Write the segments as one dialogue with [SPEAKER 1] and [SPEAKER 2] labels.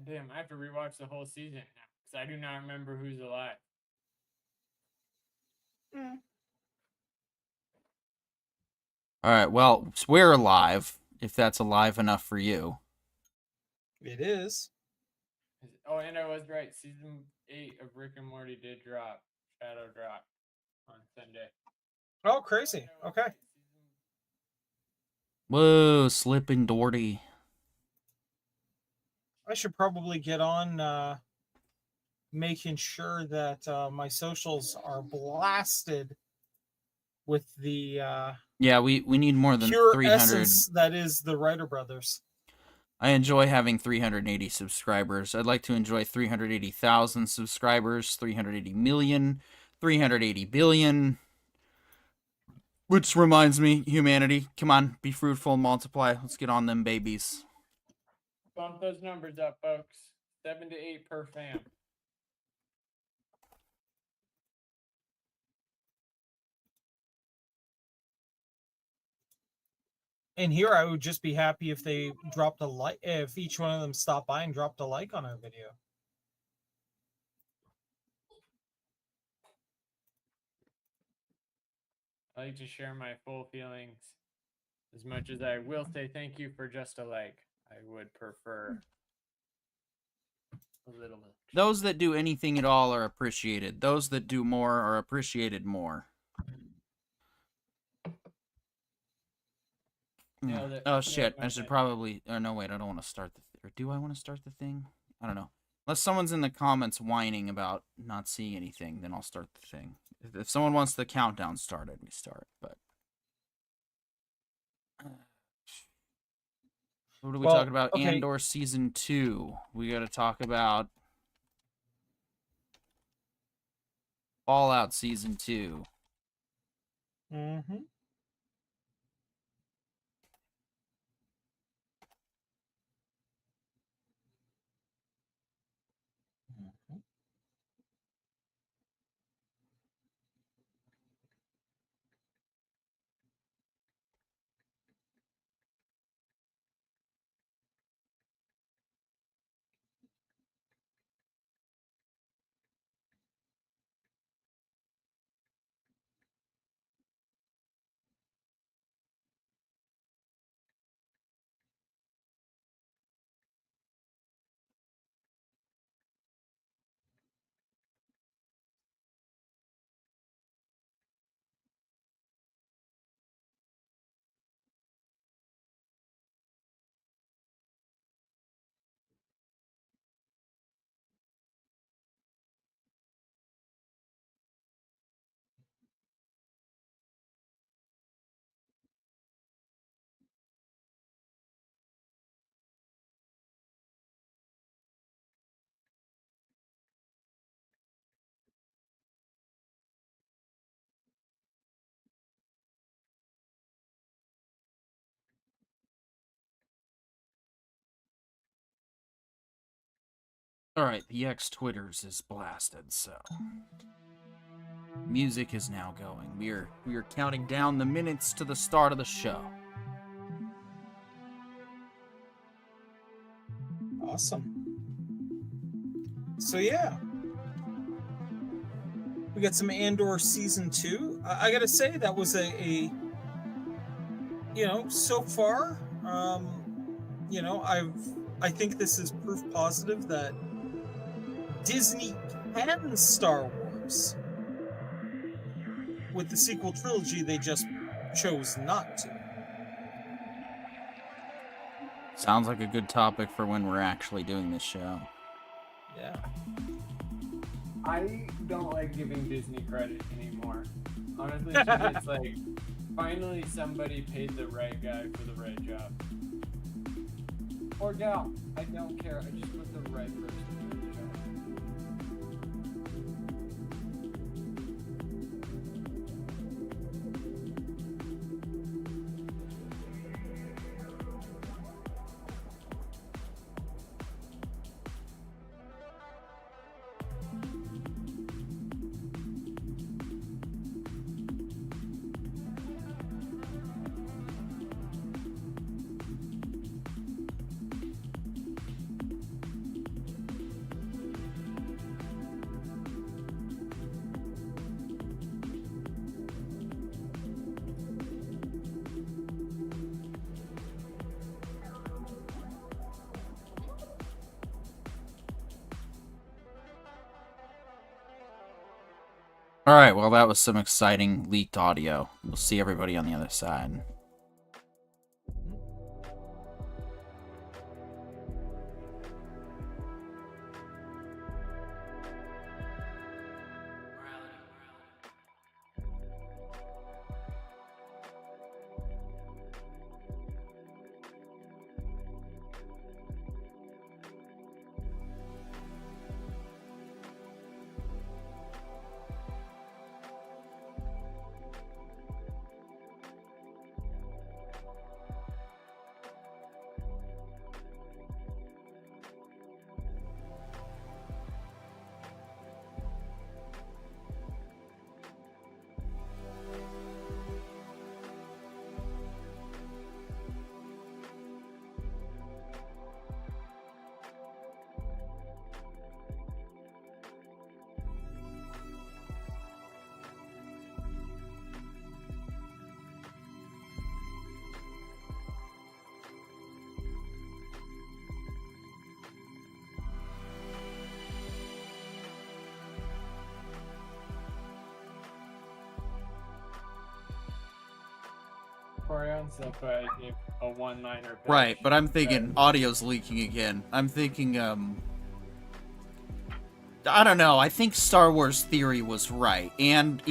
[SPEAKER 1] Damn, I have to rewatch the whole season now because I do not remember who's alive.
[SPEAKER 2] All right, well, we're alive, if that's alive enough for you.
[SPEAKER 3] It is.
[SPEAKER 1] Oh, and I was right. Season 8 of Rick and Morty did drop. Shadow drop on Sunday.
[SPEAKER 3] Oh, crazy. Okay.
[SPEAKER 2] Whoa, slipping Doherty.
[SPEAKER 3] I should probably get on making sure that my socials are blasted with the
[SPEAKER 2] Yeah, we need more than
[SPEAKER 3] pure
[SPEAKER 2] 300.
[SPEAKER 3] essence that is the Writer Brothers.
[SPEAKER 2] I enjoy having 380 subscribers. I'd like to enjoy 380,000 subscribers, 380 million, 380 billion. Which reminds me, humanity, come on, be fruitful and multiply. Let's get on them babies.
[SPEAKER 1] Bump those numbers up, folks. 7 to 8 per fam.
[SPEAKER 3] And here I would just be happy if they dropped a like, if each one of them stopped by and dropped a like on our video.
[SPEAKER 1] I like to share my full feelings. As much as I will say thank you for just a like, I would prefer a little bit.
[SPEAKER 2] Those that do anything at all are appreciated. Those that do more are appreciated more. Oh shit! I should probably. Oh no, wait! I don't want to start the. Or do I want to start the thing? I don't know. Unless someone's in the comments whining about not seeing anything, then I'll start the thing. If someone wants the countdown started, we start. But what are we talking about?
[SPEAKER 3] Okay.
[SPEAKER 2] Andor season 2. We got to talk about Fallout season 2.
[SPEAKER 3] Mm-hmm.
[SPEAKER 2] Alright, the X Twitters is blasted, so music is now going. We are counting down the minutes to the start of the show.
[SPEAKER 3] Awesome. So yeah, we got some Andor season 2. I gotta say that was a so far, I think this is proof positive that Disney can Star Wars. With the sequel trilogy, they just chose not to.
[SPEAKER 2] Sounds like a good topic for when we're actually doing this show.
[SPEAKER 3] Yeah.
[SPEAKER 1] I don't like giving Disney credit anymore. Honestly, it's like finally somebody paid the right guy for the right job. Or gal. I don't care. I just put the right person for the job.
[SPEAKER 2] All right, well, that was some exciting leaked audio. We'll see everybody on the other side.
[SPEAKER 1] Corian said I gave a one-liner pitch.
[SPEAKER 2] Right, but I'm thinking audio's leaking again. I'm thinking, I don't know. I think Star Wars Theory was right. And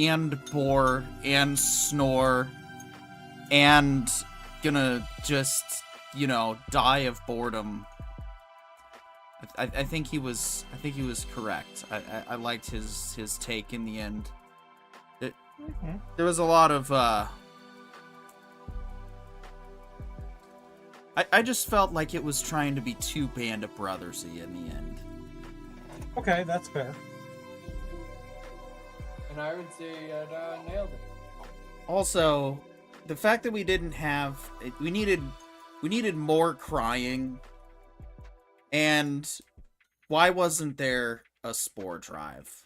[SPEAKER 2] Boar, and Snore, and gonna just, you know, die of boredom. I think he was correct. I liked his take in the end. There was a lot of I just felt like it was trying to be too Band of Brothers-y in the end.
[SPEAKER 3] Okay, that's fair.
[SPEAKER 1] And I would say it nailed it.
[SPEAKER 2] Also, the fact that we didn't have we needed more crying, and why wasn't there a spore drive?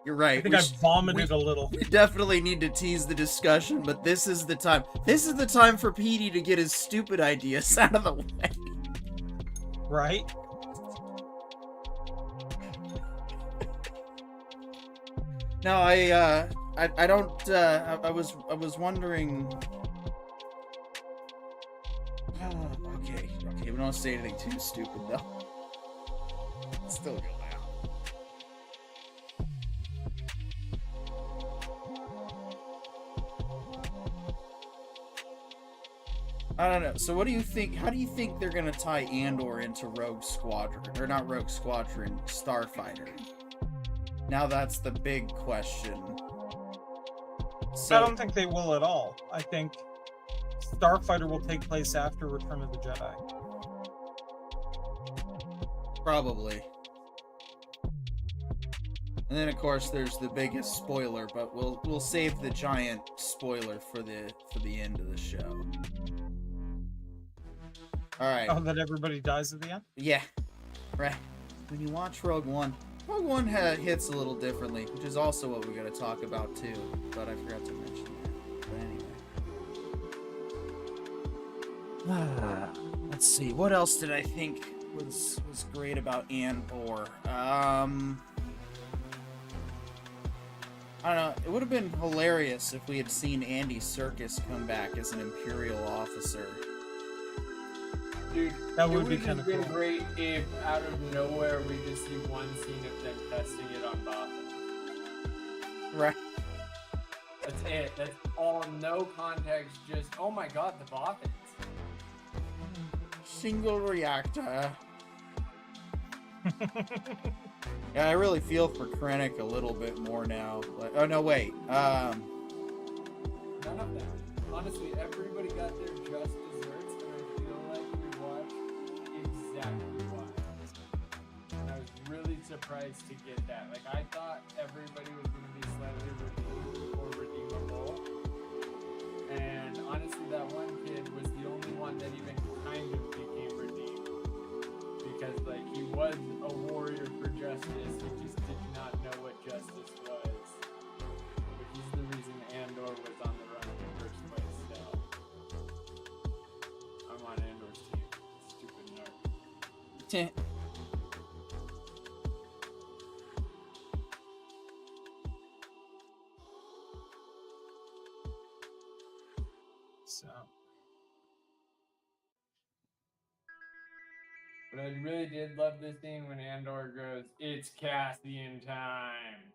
[SPEAKER 2] You're right.
[SPEAKER 3] I think I vomited a little.
[SPEAKER 2] We definitely need to tease the discussion, but this is the time. This is the time for Petey to get his stupid ideas out of the way.
[SPEAKER 3] Right?
[SPEAKER 2] No, I don't. I was wondering. Okay. We don't say anything too stupid though. Still go out. I don't know. So what do you think? How do you think they're gonna tie Andor into Rogue Squadron? Or not Rogue Squadron, Starfighter? Now that's the big question. So,
[SPEAKER 3] I don't think they will at all. I think Starfighter will take place after Return of the Jedi.
[SPEAKER 2] probably. And then of course there's the biggest spoiler, but we'll save the giant spoiler for the end of the show. Alright.
[SPEAKER 3] Oh, that everybody dies at the end?
[SPEAKER 2] Yeah. Right. When you watch Rogue One hits a little differently, which is also what we gotta talk about too, but I forgot to mention that. But anyway. Let's see, what else did I think was great about Andor? I don't know, it would have been hilarious if we had seen Andy Serkis come back as an Imperial officer.
[SPEAKER 1] Dude,
[SPEAKER 3] That would be
[SPEAKER 1] have
[SPEAKER 3] kind of
[SPEAKER 1] been
[SPEAKER 3] cool.
[SPEAKER 1] great if out of nowhere we just see one scene of them testing it on Bothan.
[SPEAKER 2] Right.
[SPEAKER 1] That's it. That's all. No context. Just oh my god, the Bothans.
[SPEAKER 2] Single reactor. Yeah, I really feel for Krennic a little bit more now. Like, oh no, wait.
[SPEAKER 1] None of them. Honestly, everybody got their just desserts, and I feel like we watched exactly what. And I was really surprised to get that. Like, I thought everybody was going to be slightly redeemed or redeemable. And honestly, that one kid was the only one that even kind of became redeemed. Because, like, he was a warrior for justice, he just did not know what justice was. Which is the reason Andor was on the run in the first place, so.
[SPEAKER 3] So
[SPEAKER 1] But I really did love this scene when Andor goes, "It's Cassian time."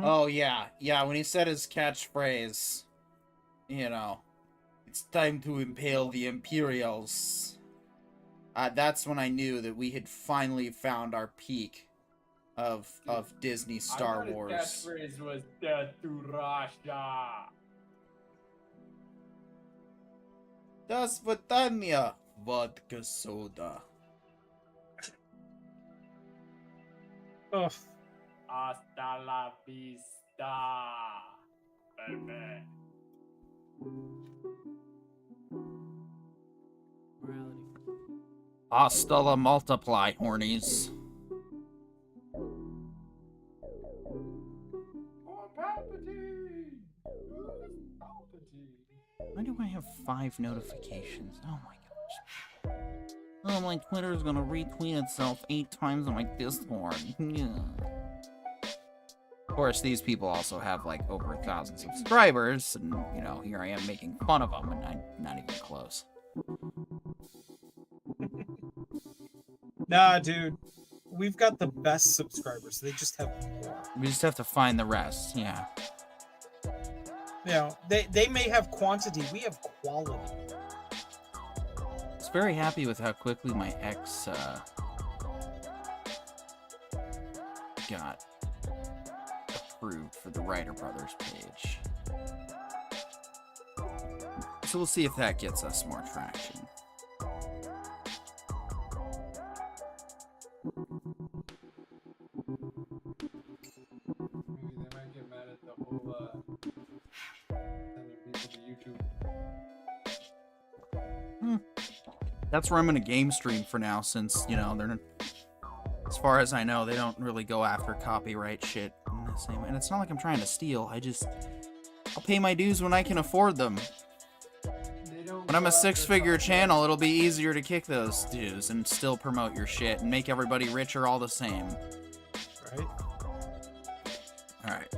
[SPEAKER 2] Oh, yeah. Yeah, when he said his catchphrase, you know, it's time to impale the Imperials. That's when I knew that we had finally found our peak of Disney Star
[SPEAKER 1] I thought
[SPEAKER 2] Wars.
[SPEAKER 1] his catchphrase was "Death to Rasha."
[SPEAKER 2] Das Vatanya vodka soda.
[SPEAKER 3] ugh.
[SPEAKER 1] Hasta la vista, baby.
[SPEAKER 2] Hasta la multiply, hornies.
[SPEAKER 1] Oh, Palpatine! Who's Palpatine?
[SPEAKER 2] Why do I have 5 notifications? Oh my gosh. Oh, my Twitter is gonna retweet itself 8 times on my Discord. Yeah. Of course, these people also have like over 1,000 subscribers, and you know, here I am making fun of them, and I'm not even close.
[SPEAKER 3] Nah, dude. We've got the best subscribers. They just have more.
[SPEAKER 2] We just have to find the rest, yeah.
[SPEAKER 3] You know, they may have quantity. We have quality.
[SPEAKER 2] I was very happy with how quickly my ex got approved for the Writer Brothers page. So we'll see if that gets us more traction.
[SPEAKER 1] Maybe they might get mad at the whole sending people to YouTube.
[SPEAKER 2] That's where I'm gonna game stream for now, since, you know, they're, as far as I know, they don't really go after copyright shit in the same way. And it's not like I'm trying to steal. I'll pay my dues when I can afford them. When I'm a 6-figure channel, it'll be easier to kick those dues and still promote your shit and make everybody richer all the same.
[SPEAKER 3] Right?
[SPEAKER 2] Alright.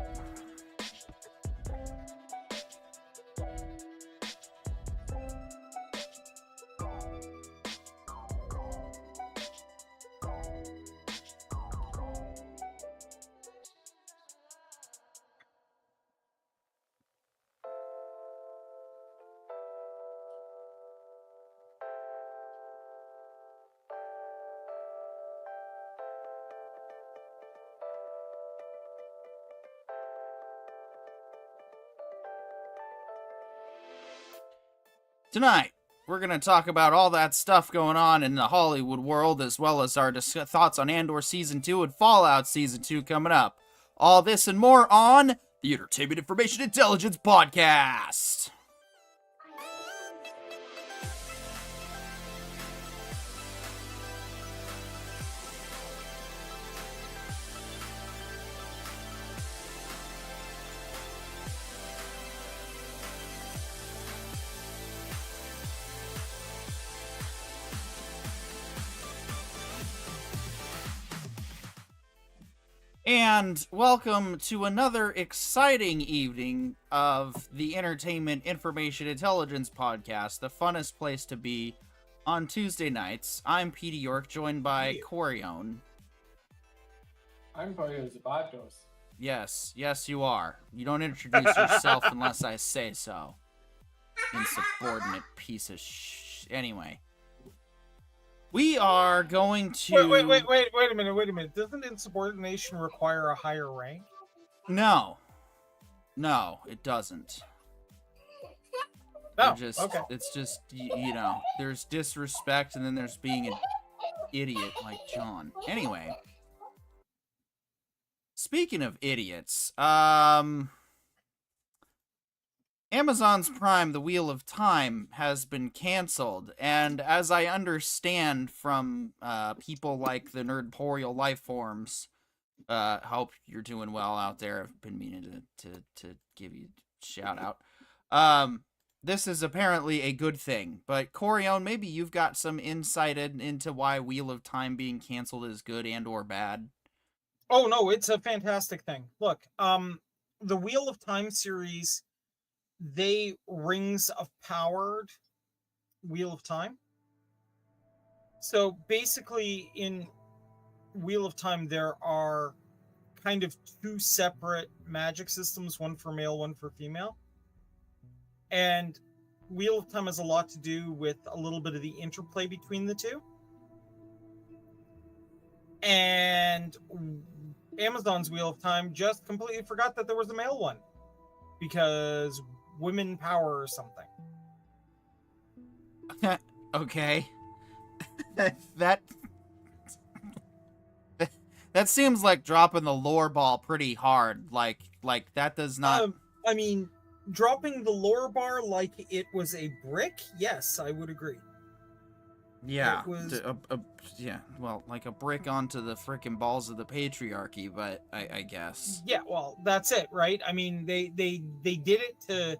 [SPEAKER 2] Tonight, we're going to talk about all that stuff going on in the Hollywood world, as well as our thoughts on Andor Season 2 and Fallout Season 2 coming up. All this and more on the Entertainment Information Intelligence Podcast. And welcome to another exciting evening of the Entertainment Information Intelligence Podcast, the funnest place to be on Tuesday nights. I'm Petey York, joined by Corione.
[SPEAKER 1] I'm Pollo Zapatos.
[SPEAKER 2] Yes, you are. You don't introduce yourself unless I say so. Insubordinate piece of Anyway. We are going to...
[SPEAKER 3] Wait a minute. Doesn't insubordination require a higher rank?
[SPEAKER 2] No, it doesn't.
[SPEAKER 3] No,
[SPEAKER 2] Okay. It's just, you know, there's disrespect and then there's being an idiot like John. Anyway. Speaking of idiots, Amazon's Prime, The Wheel of Time, has been canceled, and as I understand from people like the Nerdporial Lifeforms, hope you're doing well out there. I've been meaning to give you a shout out. this is apparently a good thing. But Corione, maybe you've got some insight into why Wheel of Time being canceled is good and or bad.
[SPEAKER 3] Oh no, it's a fantastic thing. Look, the Wheel of Time series, they Rings of Powered Wheel of Time. So basically, in Wheel of Time, there are kind of two separate magic systems, one for male, one for female. And Wheel of Time has a lot to do with a little bit of the interplay between the two. And Amazon's Wheel of Time just completely forgot that there was a male one because women power or something.
[SPEAKER 2] Okay. that that seems like dropping the lore ball pretty hard. Like that does not.
[SPEAKER 3] I mean, dropping the lore bar like it was a brick. Yes, I would agree.
[SPEAKER 2] Yeah,
[SPEAKER 3] It was...
[SPEAKER 2] yeah. Well, like a brick onto the frickin' balls of the patriarchy, but I guess.
[SPEAKER 3] Yeah, well, that's it, right? I mean, they did it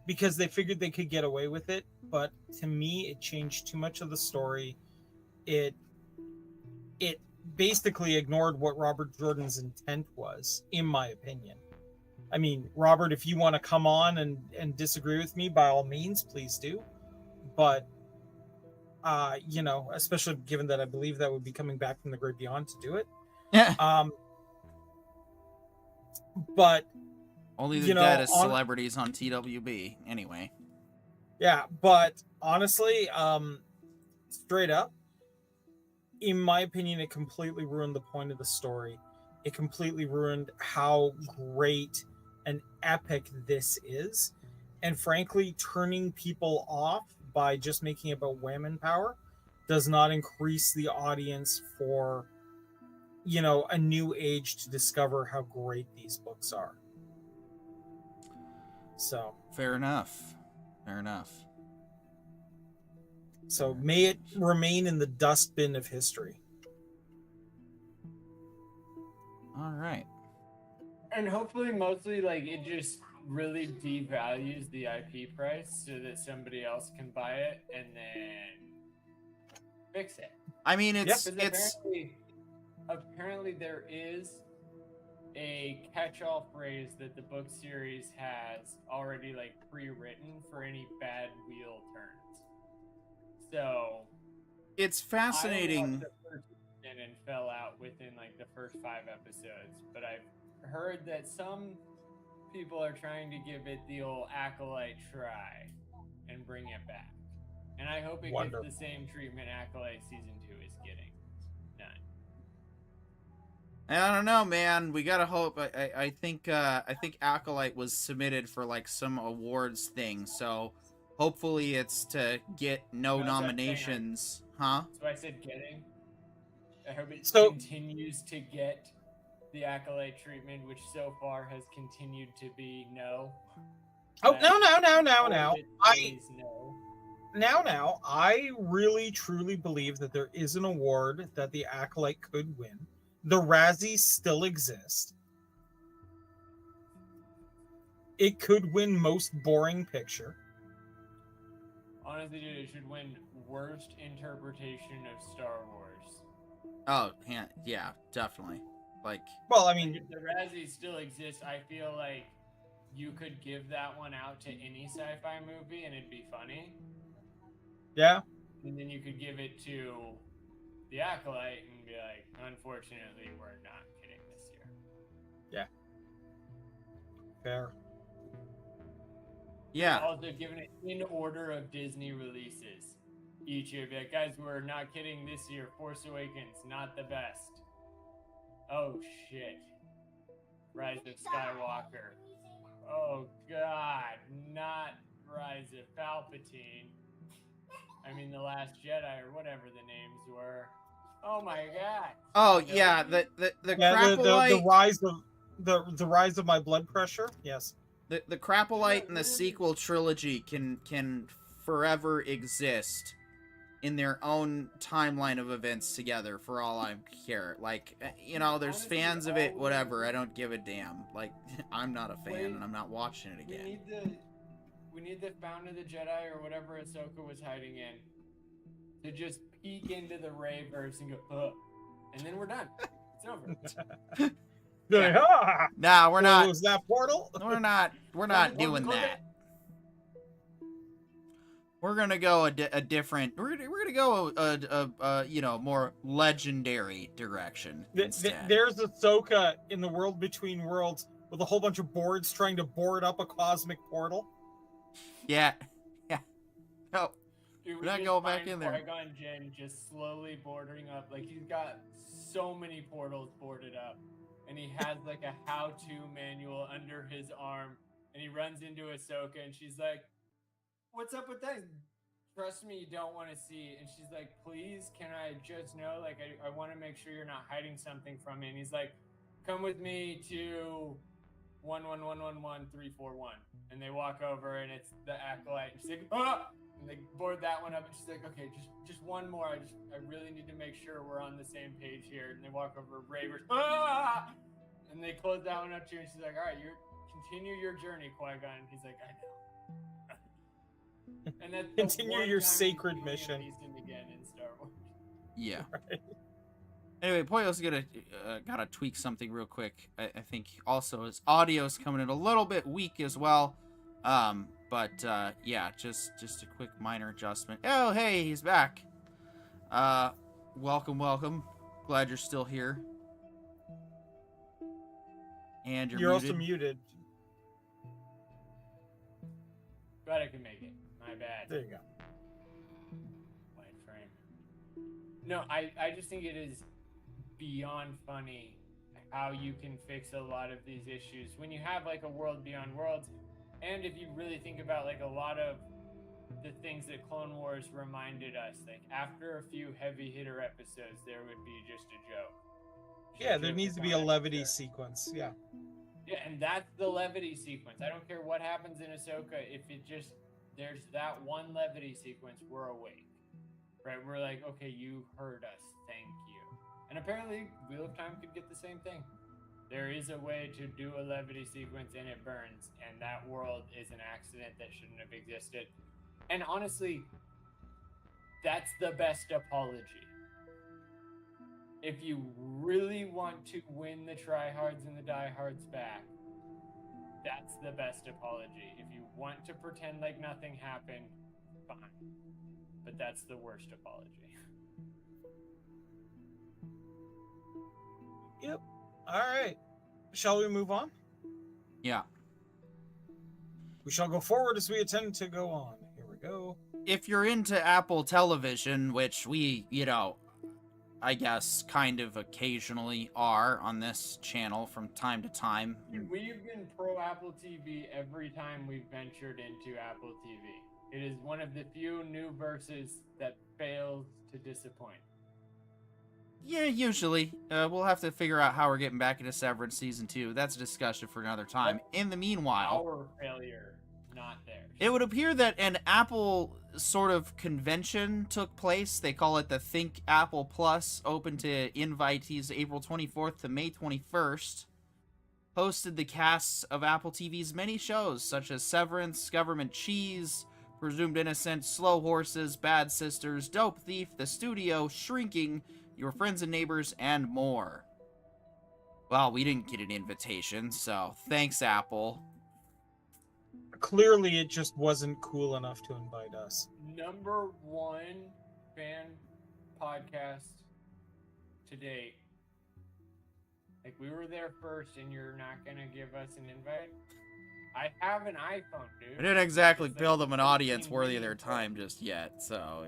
[SPEAKER 3] because they figured they could get away with it, but to me, it changed too much of the story. It basically ignored what Robert Jordan's intent was, in my opinion. I mean, Robert, if you want to come on and disagree with me, by all means, please do. But especially given that I believe that would be coming back from the great beyond to do it.
[SPEAKER 2] Yeah.
[SPEAKER 3] But
[SPEAKER 2] only the deadest celebrities on TWB, anyway.
[SPEAKER 3] Yeah, but honestly, straight up, in my opinion, it completely ruined the point of the story. It completely ruined how great and epic this is. And frankly, turning people off by just making it about women power does not increase the audience for, a new age to discover how great these books are. So.
[SPEAKER 2] Fair enough.
[SPEAKER 3] So may it remain in the dustbin of history.
[SPEAKER 2] All right.
[SPEAKER 1] And hopefully, mostly, it just really devalues the IP price so that somebody else can buy it and then fix it.
[SPEAKER 2] I mean,
[SPEAKER 1] apparently there is a catch-all phrase that the book series has already pre-written for any bad wheel turns. So
[SPEAKER 2] it's fascinating.
[SPEAKER 1] I watched the first season and fell out within the first 5 episodes, but I've heard that some people are trying to give it the old Acolyte try and bring it back. And I hope it gets the same treatment Acolyte season 2 is getting. None.
[SPEAKER 2] I don't know, man. We gotta hope. I think Acolyte was submitted for some awards thing, so hopefully it's to get no nominations. Huh?
[SPEAKER 1] So I said getting. I hope it continues to get the Acolyte treatment, which so far has continued to be no.
[SPEAKER 3] Oh, no. I really, truly believe that there is an award that the Acolyte could win. The Razzies still exist. It could win most boring picture.
[SPEAKER 1] Honestly, dude, it should win worst interpretation of Star Wars.
[SPEAKER 2] Oh, yeah, definitely.
[SPEAKER 3] Well, I mean,
[SPEAKER 1] if the Razzies still exist, I feel like you could give that one out to any sci-fi movie and it'd be funny.
[SPEAKER 3] Yeah.
[SPEAKER 1] And then you could give it to the Acolyte and be like, unfortunately, we're not getting this year.
[SPEAKER 3] Yeah. Fair.
[SPEAKER 2] Yeah.
[SPEAKER 1] Also given it in order of Disney releases each year. Be like, guys, we're not kidding this year. Force Awakens, not the best. Oh, shit. Rise of Skywalker. Oh, God. Not Rise of Palpatine. I mean, The Last Jedi, or whatever the names were. Oh, my God.
[SPEAKER 2] Oh, yeah. The
[SPEAKER 3] the rise of my blood pressure. Yes.
[SPEAKER 2] The Crapolite and the sequel trilogy can forever exist in their own timeline of events together for all I care. There's fans of it, whatever. I don't give a damn. I'm not a fan and I'm not watching it again.
[SPEAKER 1] we need the Fountain of the Jedi or whatever Ahsoka was hiding in to just peek into the Rayverse and go, and then we're done. It's over.
[SPEAKER 3] Like, ah!
[SPEAKER 2] Nah, we're not.
[SPEAKER 3] Was that portal?
[SPEAKER 2] We're not doing that. We're gonna go a different. We're gonna go a more legendary direction instead.
[SPEAKER 3] There's Ahsoka in the world between worlds with a whole bunch of boards trying to board up a cosmic portal.
[SPEAKER 2] Yeah. No.
[SPEAKER 1] Dude,
[SPEAKER 2] We're not going back in there.
[SPEAKER 1] Qui-Gon Jinn just slowly bordering up. Like, he's got so many portals boarded up. And he has, like, a how-to manual under his arm. And he runs into Ahsoka, and she's like, what's up with that? Trust me, you don't want to see. And she's like, please, can I just know? Like, I want to make sure you're not hiding something from me. And he's like, come with me to 11111341. And they walk over, and it's the Acolyte. And she's like, ah! And they board that one up, and she's like, okay, just one more. I really need to make sure we're on the same page here. And they walk over Ravers, ah! And they close that one up too, and she's like, all right, continue your journey, Qui-Gon. And he's like, I know. And that's
[SPEAKER 3] continue your sacred mission.
[SPEAKER 1] Again in Star Wars.
[SPEAKER 2] Yeah.
[SPEAKER 3] Right.
[SPEAKER 2] Anyway, Pollo's gotta tweak something real quick. I think also his audio's coming in a little bit weak as well. But yeah, just a quick minor adjustment. Oh, hey, he's back. Welcome. Glad you're still here. And you're muted.
[SPEAKER 3] Also muted.
[SPEAKER 1] Glad I can make it. My bad.
[SPEAKER 3] There you go.
[SPEAKER 1] Wide frame. No, I just think it is beyond funny how you can fix a lot of these issues when you have like a world beyond worlds. And if you really think about like a lot of the things that Clone Wars reminded us, like after a few heavy hitter episodes, there would be just a joke.
[SPEAKER 3] Yeah, there needs to be a levity sequence. Yeah.
[SPEAKER 1] Yeah, and that's the levity sequence. I don't care what happens in Ahsoka. If there's that one levity sequence, we're awake. Right? We're like, okay, you heard us. Thank you. And apparently, Wheel of Time could get the same thing. There is a way to do a levity sequence and it burns, and that world is an accident that shouldn't have existed. And honestly, that's the best apology. If you really want to win the tryhards and the diehards back, that's the best apology. If you want to pretend like nothing happened, fine. But that's the worst apology.
[SPEAKER 3] Yep. All right. Shall we move on?
[SPEAKER 2] Yeah.
[SPEAKER 3] We shall go forward as we intend to go on. Here we go.
[SPEAKER 2] If you're into Apple Television, which we, I guess kind of occasionally are on this channel from time to time.
[SPEAKER 1] We've been pro Apple TV every time we've ventured into Apple TV. It is one of the few new verses that fails to disappoint.
[SPEAKER 2] Yeah, usually. We'll have to figure out how we're getting back into Severance Season 2. That's a discussion for another time. In the meanwhile,
[SPEAKER 1] our failure, not theirs.
[SPEAKER 2] It would appear that an Apple sort of convention took place. They call it the Think Apple Plus, open to invitees April 24th to May 21st. Hosted the casts of Apple TV's many shows, such as Severance, Government Cheese, Presumed Innocent, Slow Horses, Bad Sisters, Dope Thief, The Studio, Shrinking, Your Friends and Neighbors, and more. Well, we didn't get an invitation, so thanks, Apple.
[SPEAKER 3] Clearly, it just wasn't cool enough to invite us.
[SPEAKER 1] Number one fan podcast to date. Like, we were there first, and you're not gonna give us an invite? I have an iPhone, dude.
[SPEAKER 2] I didn't exactly
[SPEAKER 1] It's
[SPEAKER 2] build
[SPEAKER 1] like
[SPEAKER 2] them an audience
[SPEAKER 1] 15
[SPEAKER 2] worthy of their
[SPEAKER 1] minutes
[SPEAKER 2] time just yet, so,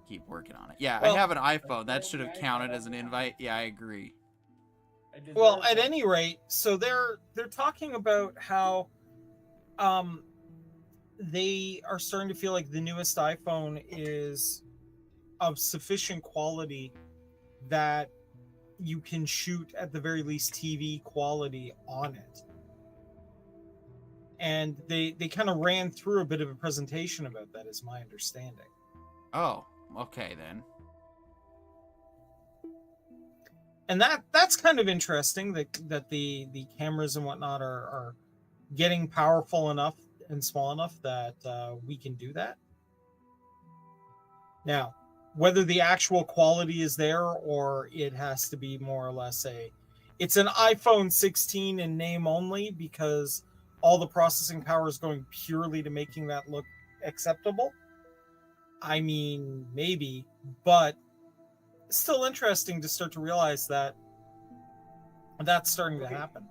[SPEAKER 2] keep working on it. Yeah,
[SPEAKER 3] Well,
[SPEAKER 2] I have an iPhone. That should have counted as an invite. Yeah, I agree.
[SPEAKER 3] Well, at any rate, so they're talking about how they are starting to feel like the newest iPhone is of sufficient quality that you can shoot at the very least TV quality on it. And they kind of ran through a bit of a presentation about that, is my understanding.
[SPEAKER 2] Oh, okay then.
[SPEAKER 3] And that's kind of interesting that the cameras and whatnot are getting powerful enough and small enough that we can do that. Now, whether the actual quality is there or it has to be more or less it's an iPhone 16 in name only because all the processing power is going purely to making that look acceptable. I mean, maybe, but it's still interesting to start to realize that that's starting to happen.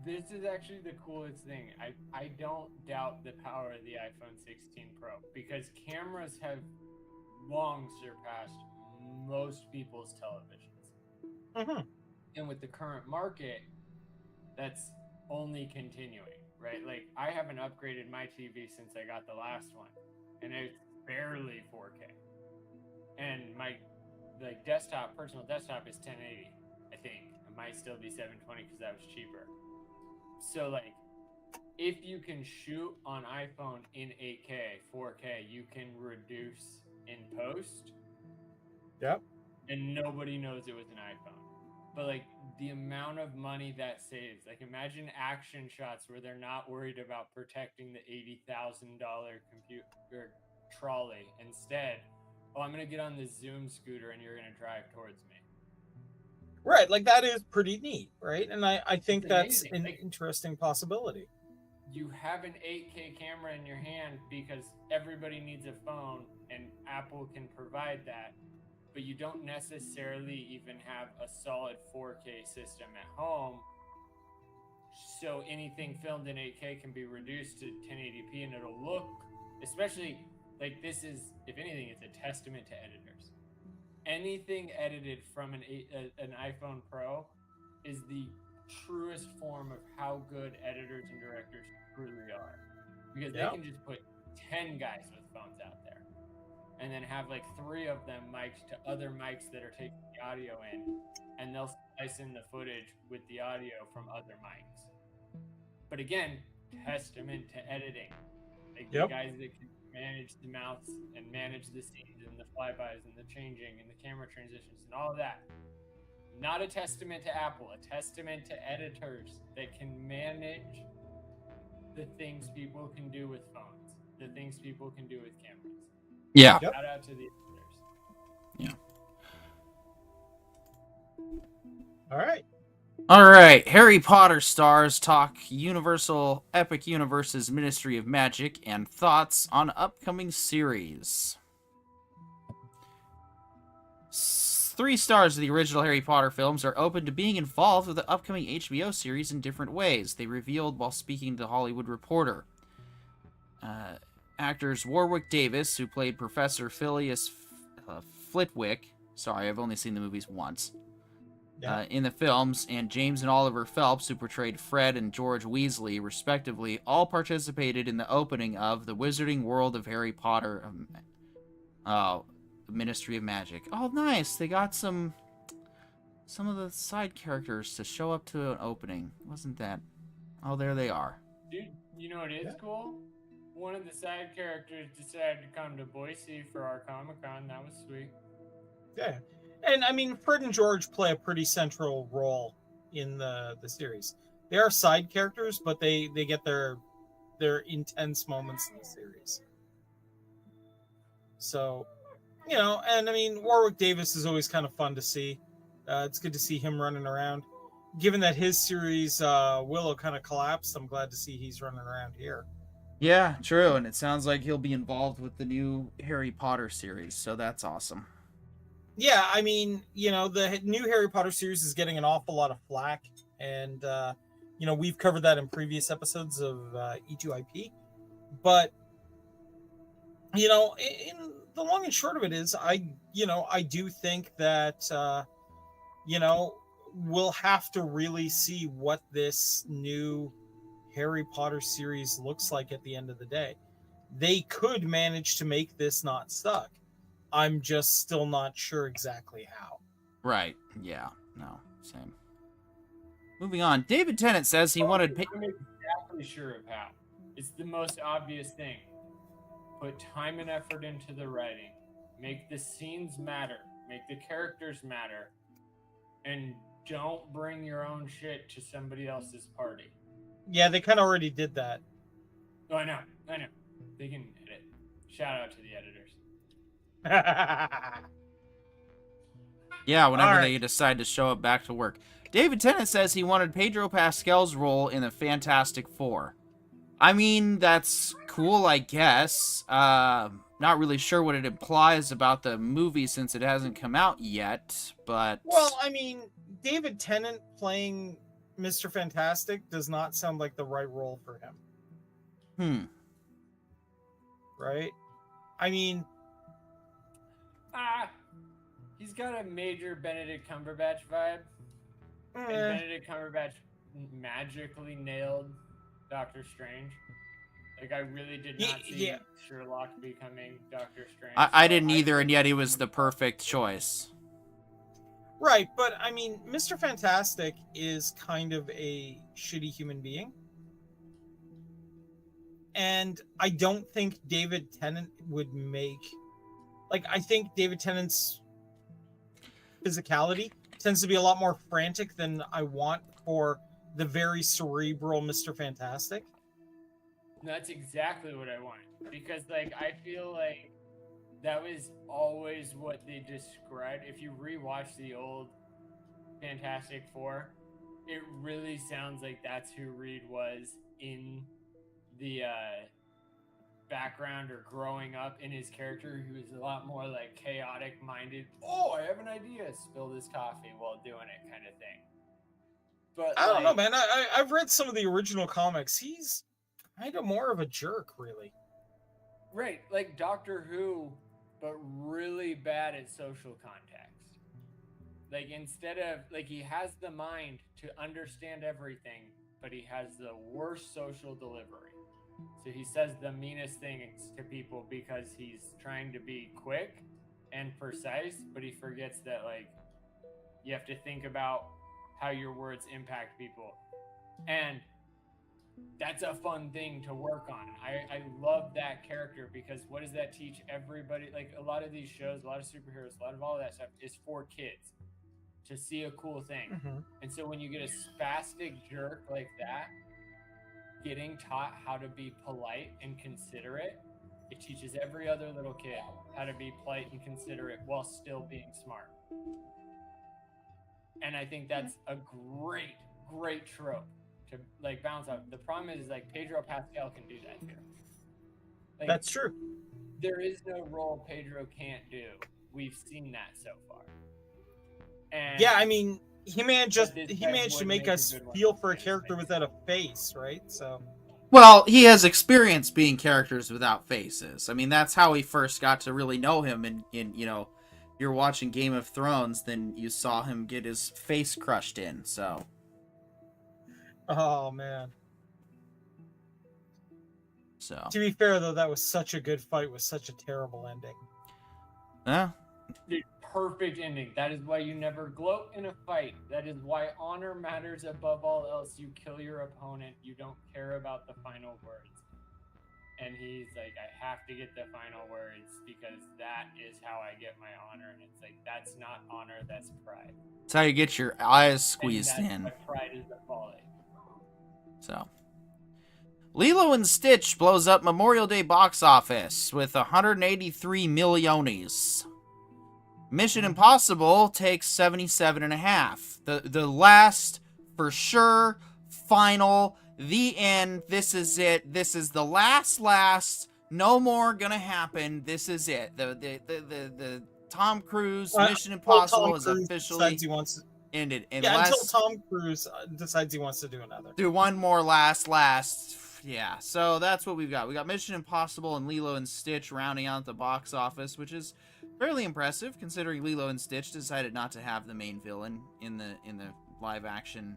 [SPEAKER 1] This is actually the coolest thing. I don't doubt the power of the iPhone 16 Pro because cameras have long surpassed most people's televisions.
[SPEAKER 3] Mm-hmm.
[SPEAKER 1] And with the current market, that's only continuing, right? Like, I haven't upgraded my TV since I got the last one, and it's barely 4K. And my personal desktop is 1080, I think. It might still be 720 because that was cheaper. So, like, if you can shoot on iPhone in 8K, 4K, you can reduce in post.
[SPEAKER 3] Yep.
[SPEAKER 1] And nobody knows it was an iPhone. But like the amount of money that saves, like imagine action shots where they're not worried about protecting the $80,000 computer trolley. Instead, oh, I'm gonna get on the Zoom scooter and you're gonna drive towards me.
[SPEAKER 3] Right, like that is pretty neat, right? And I think
[SPEAKER 1] It's
[SPEAKER 3] that's
[SPEAKER 1] amazing.
[SPEAKER 3] an
[SPEAKER 1] Like,
[SPEAKER 3] interesting possibility.
[SPEAKER 1] you have an 8K camera in your hand because everybody needs a phone and Apple can provide that, but you don't necessarily even have a solid 4K system at home. So anything filmed in 8K can be reduced to 1080p and it'll look, especially like this is, if anything, it's a testament to editors. Anything edited from an iPhone Pro is the truest form of how good editors and directors truly are. Because they can just put 10 guys with phones out there and then have like 3 of them mic'd to other mics that are taking the audio in, and they'll slice in the footage with the audio from other mics. But again, testament to editing. Like the guys that can manage the mouths and manage the scenes and the flybys and the changing and the camera transitions and all of that. Not a testament to Apple, a testament to editors that can manage the things people can do with phones, the things people can do with cameras.
[SPEAKER 2] Yeah.
[SPEAKER 1] Shout out to the editors.
[SPEAKER 2] Yeah.
[SPEAKER 3] All right.
[SPEAKER 2] All right. Harry Potter stars talk Universal Epic Universe's Ministry of Magic and thoughts on upcoming series. 3 stars of the original Harry Potter films are open to being involved with the upcoming HBO series in different ways, they revealed while speaking to Hollywood Reporter. Actors Warwick Davis, who played Professor Phileas Flitwick, sorry, I've only seen the movies once, in the films, and James and Oliver Phelps, who portrayed Fred and George Weasley, respectively, all participated in the opening of The Wizarding World of Harry Potter, Ministry of Magic. Oh, nice! They got some of the side characters to show up to an opening. Wasn't that? Oh, there they are.
[SPEAKER 1] Dude, you know what is cool? One of the side characters decided to come to Boise for our Comic-Con. That was sweet.
[SPEAKER 3] Yeah. And I mean, Fred and George play a pretty central role in the series. They are side characters, but they get their intense moments in the series. So, you know, and I mean, Warwick Davis is always kind of fun to see. It's good to see him running around. Given that his series Willow kind of collapsed, I'm glad to see he's running around here.
[SPEAKER 2] Yeah, true, and it sounds like he'll be involved with the new Harry Potter series, so that's awesome.
[SPEAKER 3] Yeah, I mean, you know, the new Harry Potter series is getting an awful lot of flack, and you know, we've covered that in previous episodes of E2IP. But you know, in the long and short of it is, I do think that you know, we'll have to really see what this new Harry Potter series looks like at the end of the day. They could manage to make this not suck. I'm just still not sure exactly how.
[SPEAKER 2] Right. Yeah. No. Same. Moving on. David Tennant says he wanted...
[SPEAKER 1] I'm exactly sure of how. It's the most obvious thing. Put time and effort into the writing. Make the scenes matter. Make the characters matter. And don't bring your own shit to somebody else's party.
[SPEAKER 3] Yeah, they kind of already did that.
[SPEAKER 1] Oh, I know. They can edit. Shout out to the editors.
[SPEAKER 2] Yeah, whenever
[SPEAKER 3] All
[SPEAKER 2] they
[SPEAKER 3] right.
[SPEAKER 2] decide to show up back to work. David Tennant says he wanted Pedro Pascal's role in the Fantastic Four. I mean, that's cool, I guess. Not really sure what it implies about the movie since it hasn't come out yet, but
[SPEAKER 3] Well, I mean, David Tennant playing Mr. Fantastic does not sound like the right role for him, right? I mean,
[SPEAKER 1] He's got a major Benedict Cumberbatch vibe, and
[SPEAKER 3] eh,
[SPEAKER 1] Benedict Cumberbatch magically nailed Doctor Strange. Like, I really did not see
[SPEAKER 3] yeah,
[SPEAKER 1] Sherlock becoming Doctor Strange.
[SPEAKER 2] I
[SPEAKER 1] so
[SPEAKER 2] didn't either, and
[SPEAKER 1] think
[SPEAKER 2] yet he was the perfect choice.
[SPEAKER 3] right. But I mean, Mr. Fantastic is kind of a shitty human being. And I don't think David Tennant would make, like, I think David Tennant's physicality tends to be a lot more frantic than I want for the very cerebral Mr. Fantastic.
[SPEAKER 1] That's exactly what I wanted, because like I feel like that was always what they described. If you rewatch the old Fantastic Four, it really sounds like that's who Reed was in the background or growing up in his character. He was a lot more like chaotic minded. Oh, I have an idea. Spill this coffee while doing it, kind of thing. But
[SPEAKER 3] I don't know, man. I've read some of the original comics. He's kind of more of a jerk, really.
[SPEAKER 1] Right, like Doctor Who, but really bad at social context. Like, instead of, like, he has the mind to understand everything, but he has the worst social delivery. So he says the meanest things to people because he's trying to be quick and precise, but he forgets that, like, you have to think about how your words impact people. And that's a fun thing to work on. I love that character because what does that teach everybody? Like, a lot of these shows, a lot of superheroes, a lot of all of that stuff is for kids to see a cool thing.
[SPEAKER 3] Mm-hmm.
[SPEAKER 1] And so when you get a spastic jerk like that, getting taught how to be polite and considerate, it teaches every other little kid how to be polite and considerate while still being smart. And I think that's a great trope to like bounce off. The problem is like Pedro Pascal can do that too. Like,
[SPEAKER 3] That's true.
[SPEAKER 1] there is no role Pedro can't do. We've seen that so far. And
[SPEAKER 3] Yeah, I mean, he managed
[SPEAKER 1] But this guy
[SPEAKER 3] to
[SPEAKER 1] would
[SPEAKER 3] make
[SPEAKER 1] make a
[SPEAKER 3] us
[SPEAKER 1] good one
[SPEAKER 3] feel
[SPEAKER 1] for
[SPEAKER 3] for a
[SPEAKER 1] fans,
[SPEAKER 3] character
[SPEAKER 1] I think.
[SPEAKER 3] without a face, right? So
[SPEAKER 2] Well, he has experience being characters without faces. I mean, that's how we first got to really know him. In you know, you're watching Game of Thrones, then you saw him get his face crushed in. So,
[SPEAKER 3] oh man.
[SPEAKER 2] so
[SPEAKER 3] To be fair though, that was such a good fight with such a terrible ending.
[SPEAKER 2] yeah.
[SPEAKER 1] The perfect ending. That is why you never gloat in a fight. That is why honor matters above all else. You kill your opponent. You don't care about the final words. And he's like, I have to get the final words because that is how I get my honor. And it's like, that's not honor, that's pride.
[SPEAKER 2] That's how you get your eyes
[SPEAKER 1] And
[SPEAKER 2] squeezed
[SPEAKER 1] that's
[SPEAKER 2] in.
[SPEAKER 1] why pride is the folly.
[SPEAKER 2] So, Lilo and Stitch blows up Memorial Day box office with 183 millionies. Mission Impossible takes 77.5. The last, for sure, final, the end. This is it. This is the last. No more gonna happen. This is it. The Tom Cruise Mission Impossible is officially ended.
[SPEAKER 3] Until Tom Cruise decides he wants to do another.
[SPEAKER 2] Do one more last. Yeah, so that's what we've got. We got Mission Impossible and Lilo and Stitch rounding out the box office, which is fairly impressive considering Lilo and Stitch decided not to have the main villain in the live action.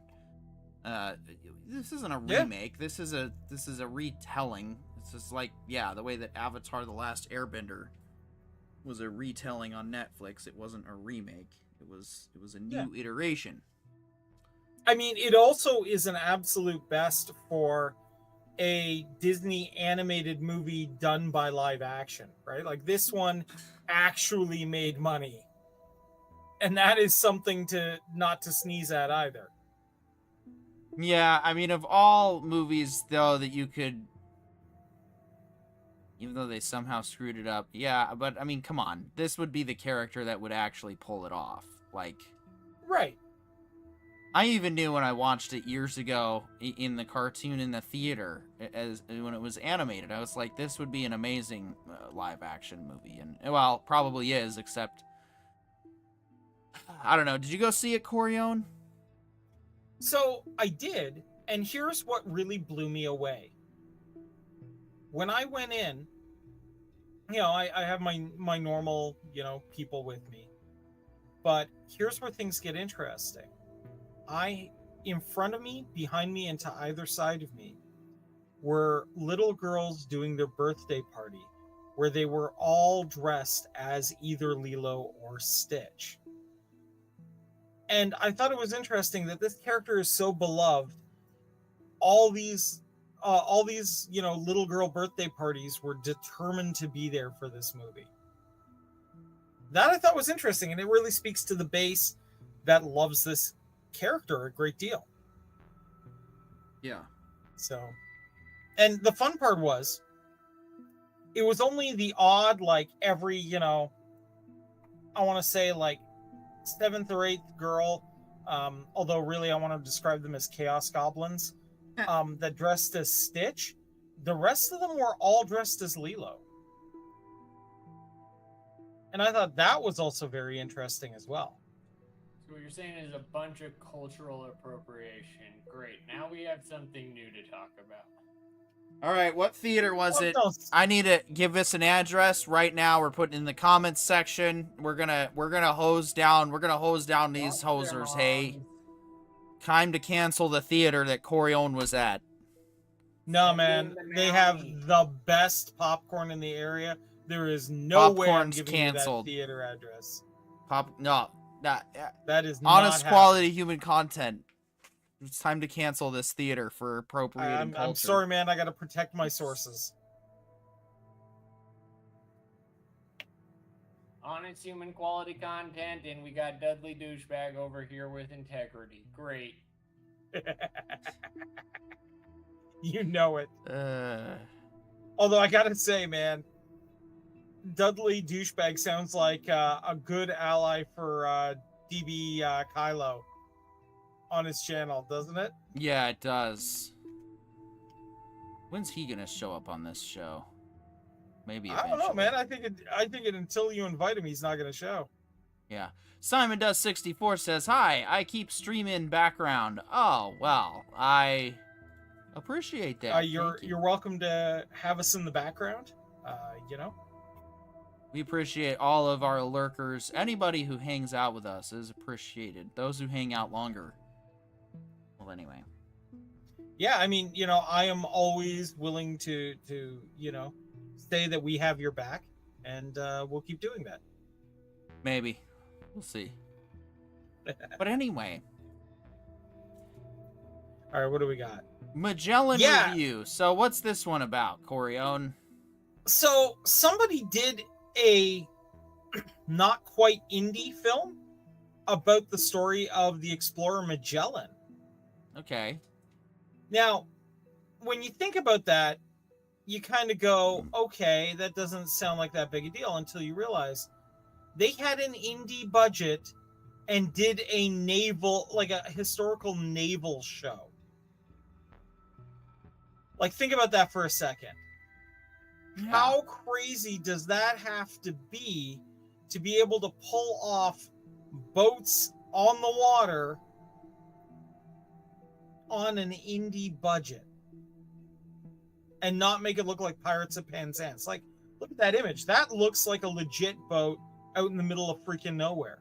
[SPEAKER 2] This isn't a remake. This is a retelling. This is like, yeah, the way that Avatar: The Last Airbender was a retelling on Netflix. It wasn't a remake. It was a new iteration.
[SPEAKER 3] I mean, it also is an absolute best for a Disney animated movie done by live action, right? Like, this one actually made money. And that is something to not to sneeze at either.
[SPEAKER 2] Yeah, I mean, of all movies, though, that you could... Even though they somehow screwed it up. Yeah, but, I mean, come on. This would be the character that would actually pull it off. Like...
[SPEAKER 3] Right.
[SPEAKER 2] I even knew when I watched it years ago in the cartoon in the theater, as when it was animated. I was like, this would be an amazing live-action movie. And, well, probably is, except... I don't know. Did you go see it, Corione?
[SPEAKER 3] So I did, and here's what really blew me away. When I went in, I have my normal, people with me. But here's where things get interesting. In front of me, behind me, and to either side of me were little girls doing their birthday party where they were all dressed as either Lilo or Stitch. And I thought it was interesting that this character is so beloved. All these little girl birthday parties were determined to be there for this movie. That I thought was interesting, and it really speaks to the base that loves this character a great deal.
[SPEAKER 2] Yeah.
[SPEAKER 3] So, and the fun part was, it was only the odd, like every, I want to say like 7th or 8th girl, although really I want to describe them as Chaos Goblins, that dressed as Stitch. The rest of them were all dressed as Lilo. And I thought that was also very interesting as well.
[SPEAKER 1] So what you're saying is a bunch of cultural appropriation. Great. Now we have something new to talk about.
[SPEAKER 2] All right, what theater was it?
[SPEAKER 3] No,
[SPEAKER 2] I need to give us an address right now. We're putting in the comments section. We're gonna hose down. We're gonna hose down these hosers. Hey, time to cancel the theater that Corione was at.
[SPEAKER 3] No, man, they have the best popcorn in the area. There is no way I'm
[SPEAKER 2] Popcorn's
[SPEAKER 3] giving
[SPEAKER 2] canceled.
[SPEAKER 3] you that theater address.
[SPEAKER 2] That
[SPEAKER 3] is
[SPEAKER 2] honest
[SPEAKER 3] not
[SPEAKER 2] quality human content. It's time to cancel this theater for appropriating culture.
[SPEAKER 3] I'm sorry, man. I got to protect my sources.
[SPEAKER 1] Honest human quality content, and we got Dudley Douchebag over here with integrity. Great.
[SPEAKER 3] You know it.
[SPEAKER 2] Uh,
[SPEAKER 3] Although I gotta say, man, Dudley Douchebag sounds like a good ally for DB Kylo on his channel, doesn't it?
[SPEAKER 2] yeah, it does. When's he gonna show up on this show? Maybe
[SPEAKER 3] I don't know, man. I think it until you invite him, he's not gonna show.
[SPEAKER 2] Yeah. Simon Does 64 says, "Hi, I keep streaming background." Oh well, I appreciate that.
[SPEAKER 3] You're welcome to have us in the background.
[SPEAKER 2] We appreciate all of our lurkers. Anybody who hangs out with us is appreciated. Those who hang out longer. Well, anyway.
[SPEAKER 3] Yeah, I mean, I am always willing to say that we have your back, and we'll keep doing that.
[SPEAKER 2] Maybe. We'll see. But anyway.
[SPEAKER 3] All right, what do we got?
[SPEAKER 2] Magellan Review. So what's this one about, Corione?
[SPEAKER 3] So somebody did a not quite indie film about the story of the explorer Magellan.
[SPEAKER 2] Okay.
[SPEAKER 3] Now, when you think about that, you kind of go, okay, that doesn't sound like that big a deal until you realize they had an indie budget and did a historical naval show. Like, think about that for a second. Yeah. How crazy does that have to be able to pull off boats on the water on an indie budget and not make it look like Pirates of Penzance? Like, look at that image. That looks like a legit boat out in the middle of freaking nowhere.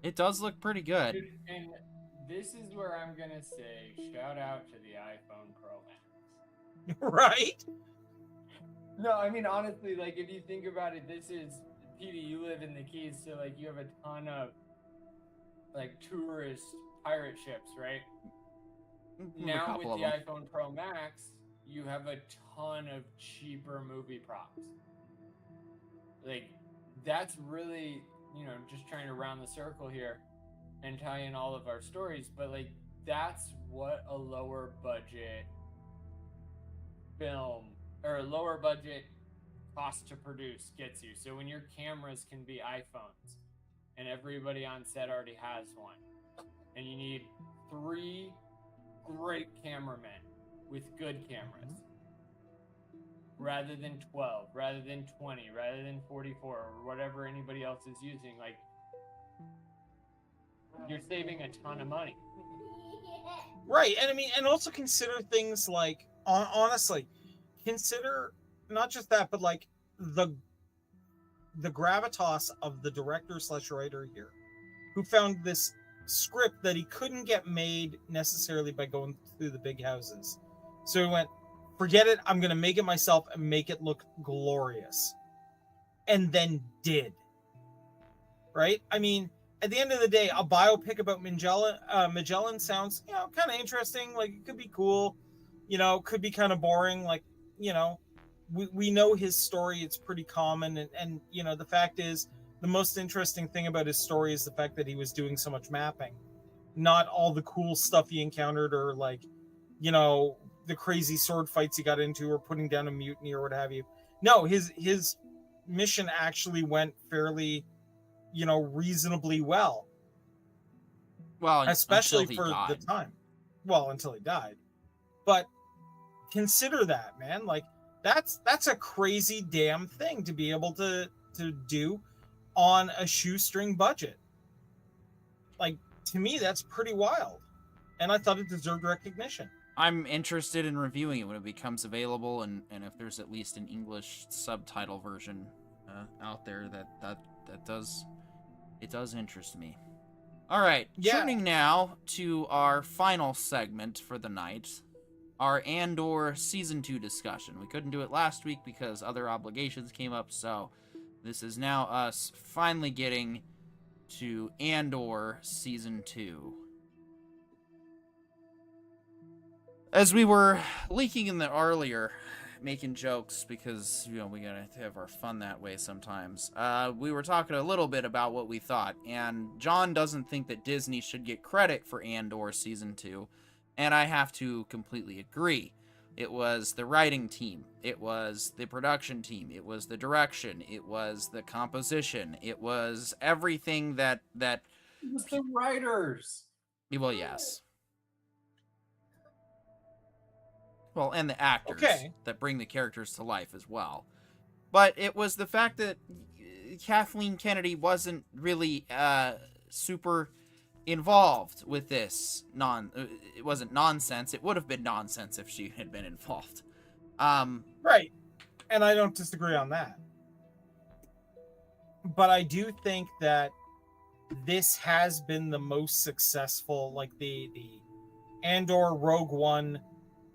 [SPEAKER 2] It does look pretty good.
[SPEAKER 1] Dude, and this is where I'm gonna say shout out to the iPhone Pro Max.
[SPEAKER 3] Right?
[SPEAKER 1] No, I mean, honestly, like, if you think about it, this is, Petey, you live in the Keys, so, like, you have a ton of, like, tourist pirate ships, right? Now, with the iPhone Pro Max, you have a ton of cheaper movie props. Like, that's really, just trying to round the circle here. and tie in all of our stories, but like that's what a lower budget film or a lower budget cost to produce gets you. So when your cameras can be iPhones and everybody on set already has one, and you need 3 great cameramen with good cameras rather than 12, rather than 20, rather than 44, or whatever anybody else is using, like you're saving a ton of money.
[SPEAKER 3] Right, and I mean, and also consider things like, honestly, consider not just that, but like the gravitas of the director slash writer here, who found this script that he couldn't get made necessarily by going through the big houses. So he went, forget it, I'm going to make it myself and make it look glorious. And then did. Right? I mean, at the end of the day, a biopic about Magellan sounds, kind of interesting. Like, it could be cool. Could be kind of boring. Like, we know his story. It's pretty common. And the fact is, the most interesting thing about his story is the fact that he was doing so much mapping, not all the cool stuff he encountered, or like, the crazy sword fights he got into, or putting down a mutiny or what have you. No, his mission actually went fairly, reasonably well.
[SPEAKER 2] Well,
[SPEAKER 3] especially for the time. Well, until he died. But consider that, man. Like, that's a crazy damn thing to be able to do on a shoestring budget. Like, to me, that's pretty wild. And I thought it deserved recognition.
[SPEAKER 2] I'm interested in reviewing it when it becomes available, and if there's at least an English subtitle version out there that does interest me. All right, turning now to our final segment for the night, our Andor Season 2 discussion. We couldn't do it last week because other obligations came up, so this is now us finally getting to Andor Season 2. As we were leaking in the earlier, making jokes because, we gotta have our fun that way sometimes, we were talking a little bit about what we thought, and John doesn't think that Disney should get credit for Andor Season 2, and I have to completely agree. It was the writing team, it was the production team, it was the direction, it was the composition, it was everything that
[SPEAKER 1] It was the writers.
[SPEAKER 2] Well, yes. Well, and the actors that bring the characters to life as well. But it was the fact that Kathleen Kennedy wasn't really super involved with this. It wasn't nonsense. It would have been nonsense if she had been involved.
[SPEAKER 3] Right. And I don't disagree on that. But I do think that this has been the most successful, like the Andor Rogue One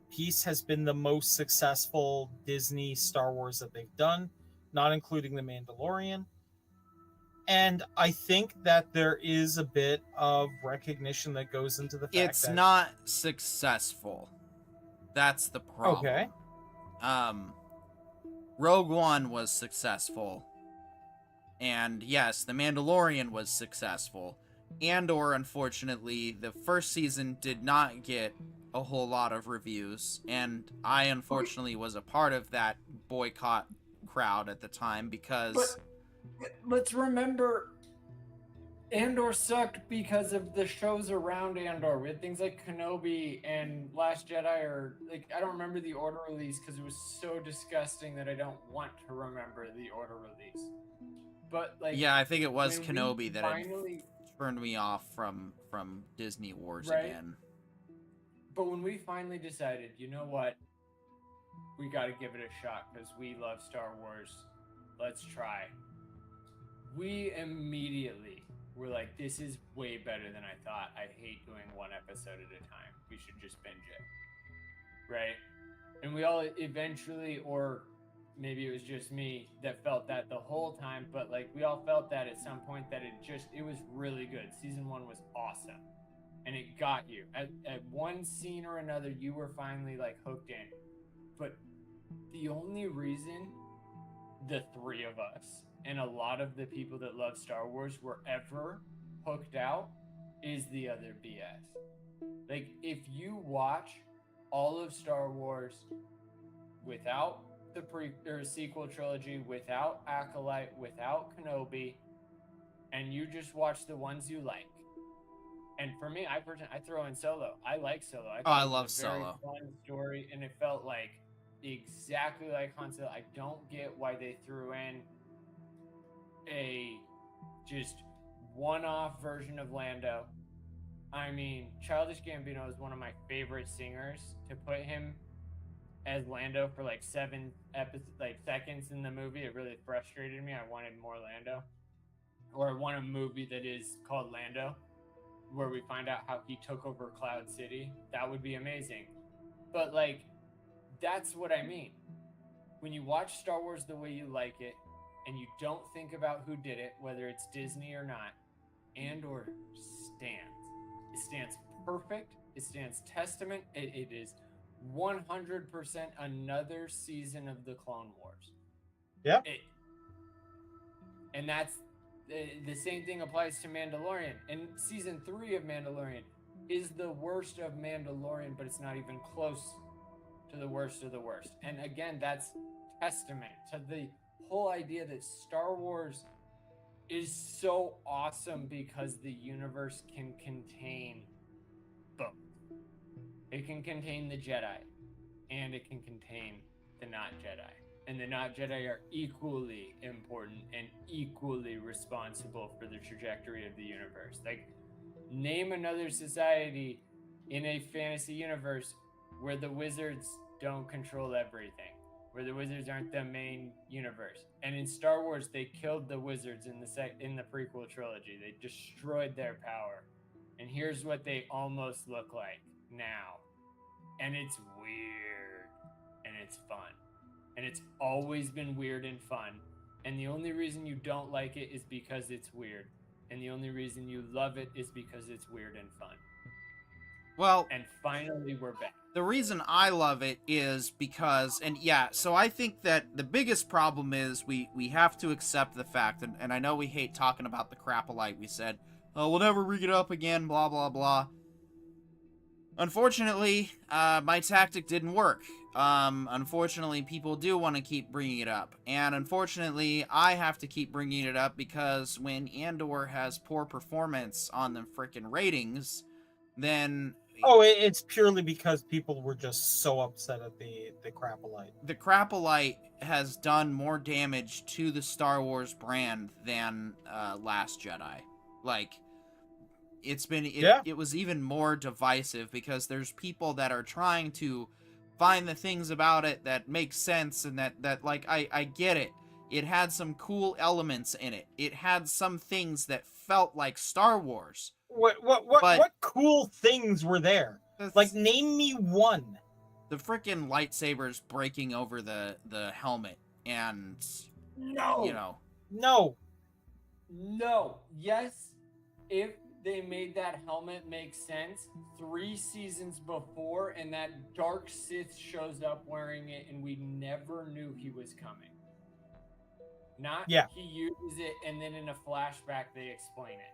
[SPEAKER 3] piece has been the most successful Disney Star Wars that they've done, not including The Mandalorian. And I think that there is a bit of recognition that goes into the fact
[SPEAKER 2] it's
[SPEAKER 3] that
[SPEAKER 2] not successful. That's the problem.
[SPEAKER 3] Okay.
[SPEAKER 2] Rogue One was successful. And yes, The Mandalorian was successful. Andor, unfortunately, the first season did not get a whole lot of reviews, and I unfortunately was a part of that boycott crowd at the time because...
[SPEAKER 1] But let's remember, Andor sucked because of the shows around Andor. We had things like Kenobi and Last Jedi, or like, I don't remember the order release because it was so disgusting that I don't want to remember the order release. But like,
[SPEAKER 2] yeah, I think it was Kenobi that finally turned me off from Disney Wars again.
[SPEAKER 1] But when we finally decided, you know what, we got to give it a shot because we love Star Wars. Let's try. We immediately were like, this is way better than I thought. I hate doing one episode at a time. We should just binge it. Right? And we all eventually, or maybe it was just me that felt that the whole time, but like we all felt that at some point that it was really good. Season 1 was awesome. And it got you. At one scene or another, you were finally like hooked in. But the only reason the 3 of us and a lot of the people that love Star Wars were ever hooked out is the other BS. Like, if you watch all of Star Wars without the sequel trilogy, without Acolyte, without Kenobi, and you just watch the ones you like. And for me, I throw in Solo. I like Solo. I thought
[SPEAKER 2] I
[SPEAKER 1] it was
[SPEAKER 2] love
[SPEAKER 1] a very
[SPEAKER 2] Solo.
[SPEAKER 1] fun story, and it felt like exactly like Han Solo. I don't get why they threw in a just one-off version of Lando. I mean, Childish Gambino is one of my favorite singers. To put him as Lando for like 7 seconds in the movie, it really frustrated me. I wanted more Lando, or I want a movie that is called Lando, where we find out how he took over Cloud City. That would be amazing. But like, that's what I mean. When you watch Star Wars the way you like it, and you don't think about who did it, whether it's Disney or not, Andor stands. It stands perfect. It stands testament. It is 100% another season of the Clone Wars.
[SPEAKER 3] Yeah.
[SPEAKER 1] And that's the same thing applies to Mandalorian. And season 3 of Mandalorian is the worst of Mandalorian, but it's not even close to the worst of the worst. And again, that's testament to the whole idea that Star Wars is so awesome because the universe can contain both. It can contain the Jedi, and it can contain the not Jedi. And the not Jedi are equally important and equally responsible for the trajectory of the universe. Like, name another society in a fantasy universe where the wizards don't control everything, where the wizards aren't the main universe. And in Star Wars, they killed the wizards in the prequel trilogy. They destroyed their power. And here's what they almost look like now. And it's weird. And it's fun. And it's always been weird and fun. And the only reason you don't like it is because it's weird. And the only reason you love it is because it's weird and fun.
[SPEAKER 2] Well,
[SPEAKER 1] and finally we're back.
[SPEAKER 2] The reason I love it is because, and yeah, so I think that the biggest problem is we have to accept the fact, and I know we hate talking about the crapalite. We said, oh, we'll never rig it up again, blah, blah, blah. Unfortunately, my tactic didn't work. Unfortunately, people do want to keep bringing it up. And unfortunately, I have to keep bringing it up because when Andor has poor performance on the frickin' ratings, then...
[SPEAKER 3] Oh, it's purely because people were just so upset at the crapalite.
[SPEAKER 2] The crapalite has done more damage to the Star Wars brand than Last Jedi. Like... It was even more divisive because there's people that are trying to find the things about it that make sense and that like I get it. It had some cool elements in it. It had some things that felt like Star Wars.
[SPEAKER 3] What cool things were there? Like, name me one.
[SPEAKER 2] The frickin' lightsabers breaking over the helmet and
[SPEAKER 3] No.
[SPEAKER 1] Yes, if they made that helmet make sense 3 seasons before, and that dark Sith shows up wearing it, and we never knew he was coming. He uses it, and then in a flashback they explain it.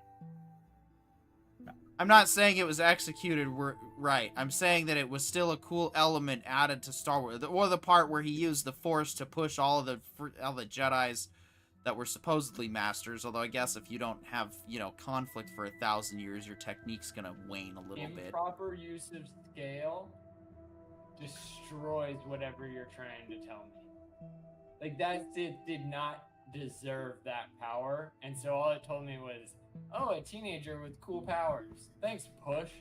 [SPEAKER 2] I'm not saying it was executed right. I'm saying that it was still a cool element added to Star Wars, or the part where he used the Force to push all the Jedis that were supposedly masters, although I guess if you don't have, conflict for 1,000 years, your technique's gonna wane a little bit.
[SPEAKER 1] Improper use of scale destroys whatever you're trying to tell me. Like, that did not deserve that power, and so all it told me was, oh, a teenager with cool powers. Thanks, Push.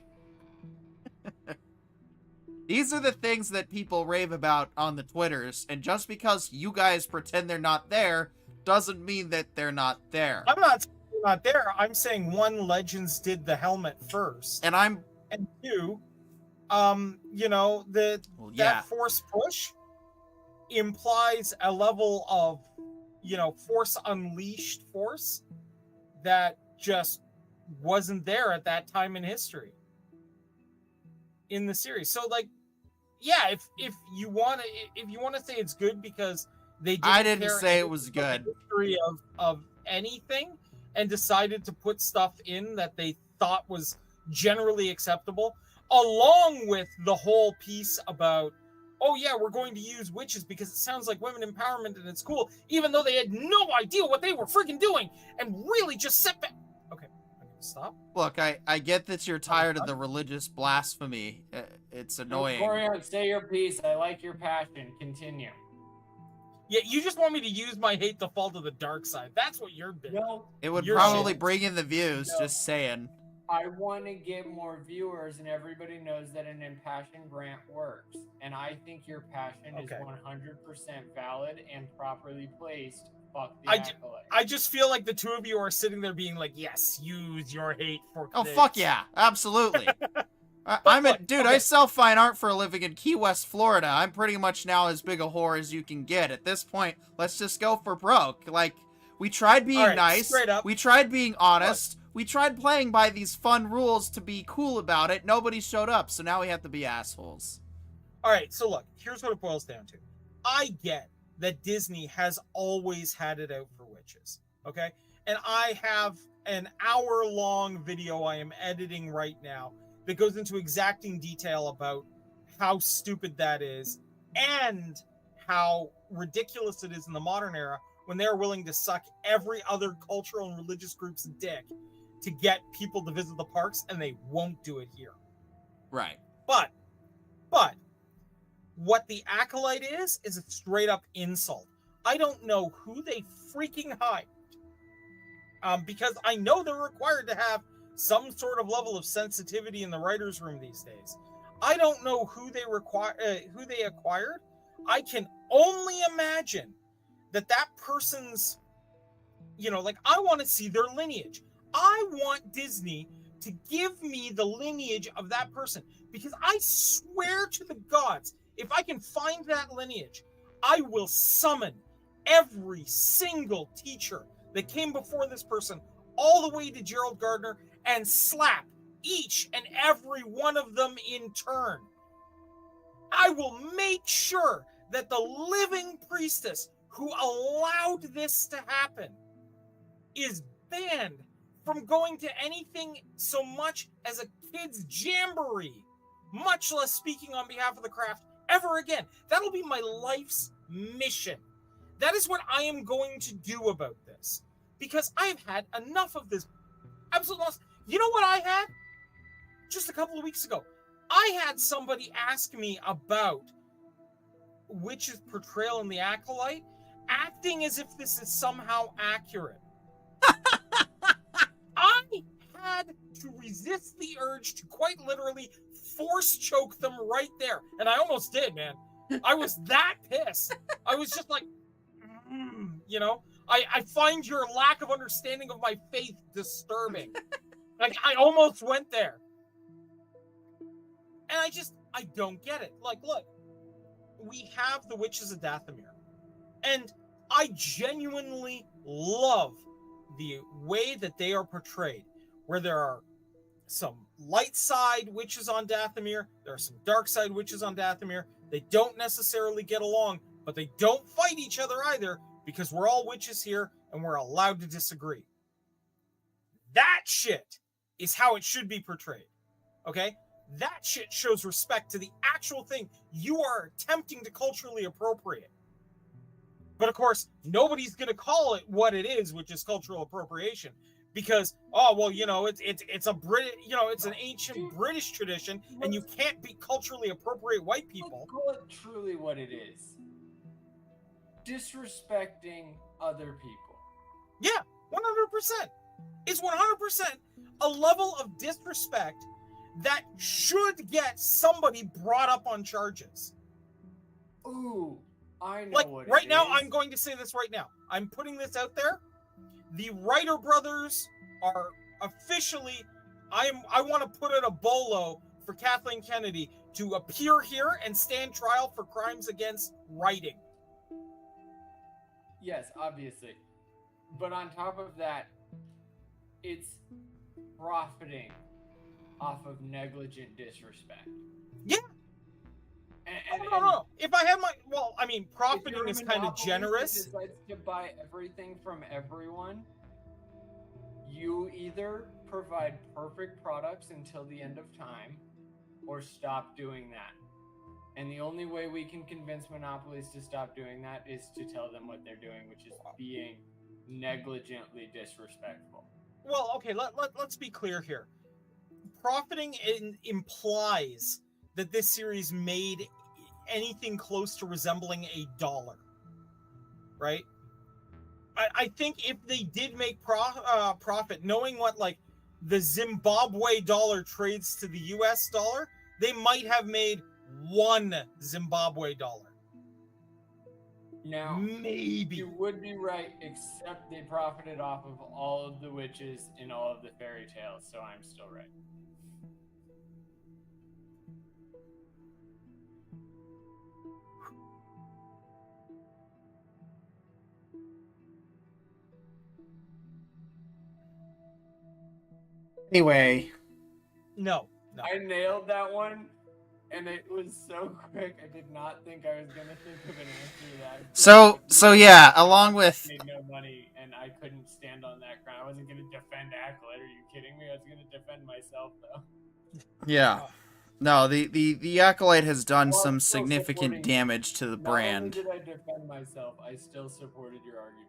[SPEAKER 2] These are the things that people rave about on the Twitters, and just because you guys pretend they're not there doesn't mean that they're not there.
[SPEAKER 3] I'm not saying they're not there. I'm saying one, Legends did the helmet first,
[SPEAKER 2] and
[SPEAKER 3] 2, that Force push implies a level of, Force Unleashed Force that just wasn't there at that time in history in the series. So, like, yeah, if you want to say it's good because I
[SPEAKER 2] didn't say it was good.
[SPEAKER 3] The history of anything, and decided to put stuff in that they thought was generally acceptable, along with the whole piece about, oh yeah, we're going to use witches because it sounds like women empowerment and it's cool, even though they had no idea what they were freaking doing and really just set back. Okay, I'm gonna stop.
[SPEAKER 2] Look, I get that you're tired of the religious blasphemy. It's annoying.
[SPEAKER 1] Corian, say your piece. I like your passion. Continue.
[SPEAKER 3] Yeah, you just want me to use my hate to fall to the dark side. That's what you're doing.
[SPEAKER 1] No,
[SPEAKER 2] It would
[SPEAKER 3] You're
[SPEAKER 2] probably
[SPEAKER 3] shit.
[SPEAKER 2] bring in the views,
[SPEAKER 1] No.
[SPEAKER 2] just saying.
[SPEAKER 1] I want to get more viewers, and everybody knows that an impassioned rant works. And I think your passion is 100% valid and properly placed. Fuck the acolyte.
[SPEAKER 3] I just feel like the two of you are sitting there being like, yes, use your hate for
[SPEAKER 2] Oh,
[SPEAKER 3] clicks.
[SPEAKER 2] fuck yeah. Absolutely. Dude, I sell fine art for a living in Key West, Florida. I'm pretty much now as big a whore as you can get. At this point, let's just go for broke. Like, we tried being nice.
[SPEAKER 3] Straight up.
[SPEAKER 2] We tried being honest. We tried playing by these fun rules to be cool about it. Nobody showed up, so now we have to be assholes.
[SPEAKER 3] All right, so look, here's what it boils down to. I get that Disney has always had it out for witches, okay? And I have an hour-long video I am editing right now that goes into exacting detail about how stupid that is and how ridiculous it is in the modern era when they're willing to suck every other cultural and religious group's dick to get people to visit the parks, and they won't do it here.
[SPEAKER 2] Right.
[SPEAKER 3] But what the acolyte is a straight up insult. I don't know who they freaking hired, because I know they're required to have some sort of level of sensitivity in the writer's room these days. I don't know who they acquired. I can only imagine that person's, I want to see their lineage. I want Disney to give me the lineage of that person, because I swear to the gods, if I can find that lineage, I will summon every single teacher that came before this person all the way to Gerald Gardner and slap each and every one of them in turn. I will make sure that the living priestess who allowed this to happen is banned from going to anything so much as a kid's jamboree, much less speaking on behalf of the craft ever again. That'll be my life's mission. That is what I am going to do about this, because I have had enough of this absolute loss. You know what I had just a couple of weeks ago? I had somebody ask me about Witch's portrayal in The Acolyte, acting as if this is somehow accurate. I had to resist the urge to quite literally force choke them right there. And I almost did, man. I was that pissed. I was just like, I find your lack of understanding of my faith disturbing. Like, I almost went there. And I don't get it. Like, look, we have the Witches of Dathomir. And I genuinely love the way that they are portrayed, where there are some light side witches on Dathomir, there are some dark side witches on Dathomir. They don't necessarily get along, but they don't fight each other either, because we're all witches here and we're allowed to disagree. That shit is how it should be portrayed. Okay? That shit shows respect to the actual thing you are attempting to culturally appropriate. But of course, nobody's going to call it what it is, which is cultural appropriation, because it's a Brit, it's an ancient British tradition, and you can't be culturally appropriate white people.
[SPEAKER 1] Call it truly what it is: disrespecting other people.
[SPEAKER 3] Yeah, 100%. It's 100% a level of disrespect that should get somebody brought up on charges.
[SPEAKER 1] Ooh. I know
[SPEAKER 3] like
[SPEAKER 1] what
[SPEAKER 3] right
[SPEAKER 1] it
[SPEAKER 3] now,
[SPEAKER 1] is.
[SPEAKER 3] I'm going to say this right now. I'm putting this out there. The Writer brothers are officially. I want to put out a bolo for Kathleen Kennedy to appear here and stand trial for crimes against writing.
[SPEAKER 1] Yes, obviously, but on top of that, it's profiting off of negligent disrespect.
[SPEAKER 3] Yeah. No. If I had profiting is kind of generous.
[SPEAKER 1] Decides to buy everything from everyone, you either provide perfect products until the end of time, or stop doing that. And the only way we can convince monopolies to stop doing that is to tell them what they're doing, which is being negligently disrespectful.
[SPEAKER 3] Well, okay, let's be clear here. Profiting implies that this series made anything close to resembling a dollar, right? I think if they did make profit, knowing what like the Zimbabwe dollar trades to the US dollar, they might have made one Zimbabwe dollar.
[SPEAKER 1] Now,
[SPEAKER 3] maybe.
[SPEAKER 1] you would be right, except they profited off of all of the witches in all of the fairy tales, so I'm still right.
[SPEAKER 2] Anyway,
[SPEAKER 3] No.
[SPEAKER 1] I nailed that one, and it was so quick. I did not think I was gonna think of an answer to that.
[SPEAKER 2] So yeah, along with
[SPEAKER 1] made no money, and I couldn't stand on that ground. I wasn't gonna defend Acolyte. Are you kidding me? I was gonna defend myself though.
[SPEAKER 2] yeah. No, the Acolyte has done
[SPEAKER 1] Well,
[SPEAKER 2] some
[SPEAKER 1] I'm still
[SPEAKER 2] significant
[SPEAKER 1] supporting
[SPEAKER 2] damage to the brand.
[SPEAKER 1] Not only did I defend myself, I still supported your argument.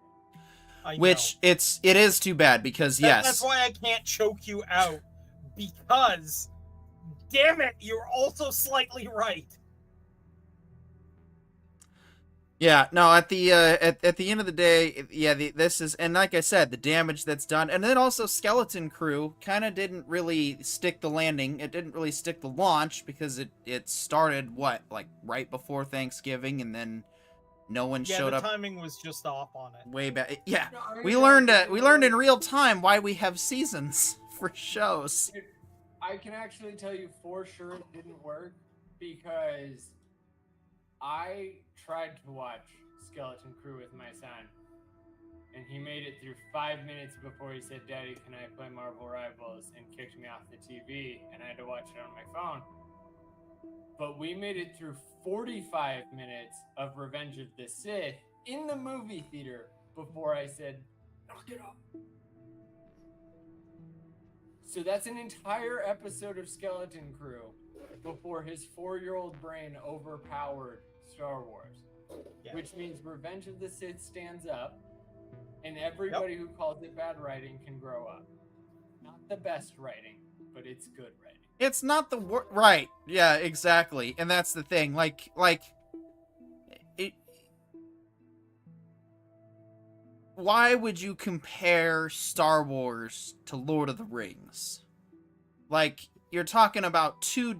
[SPEAKER 2] Which it is too bad because yes.
[SPEAKER 3] That's why I can't choke you out, because damn it, you're also slightly right.
[SPEAKER 2] Yeah, no, at the end of the day, yeah, this is, and like I said, the damage that's done, and then also Skeleton Crew kind of didn't really stick the landing. It didn't really stick the launch because it started what, like right before Thanksgiving, and then no one showed up.
[SPEAKER 3] Yeah, the timing was just off on it.
[SPEAKER 2] Way back. Yeah, we learned in real time why we have seasons for shows.
[SPEAKER 1] I can actually tell you for sure it didn't work because I tried to watch Skeleton Crew with my son, and he made it through 5 minutes before he said, "Daddy, can I play Marvel Rivals?" and kicked me off the TV, and I had to watch it on my phone. But we made it through 45 minutes of Revenge of the Sith in the movie theater before I said, "Knock it off." So that's an entire episode of Skeleton Crew before his 4-year-old brain overpowered Star Wars. Yeah. Which means Revenge of the Sith stands up, and everybody who calls it bad writing can grow up. Not the best writing, but it's good writing.
[SPEAKER 2] It's not the right. Yeah, exactly. And that's the thing. Like it. Why would you compare Star Wars to Lord of the Rings? Like, you're talking about two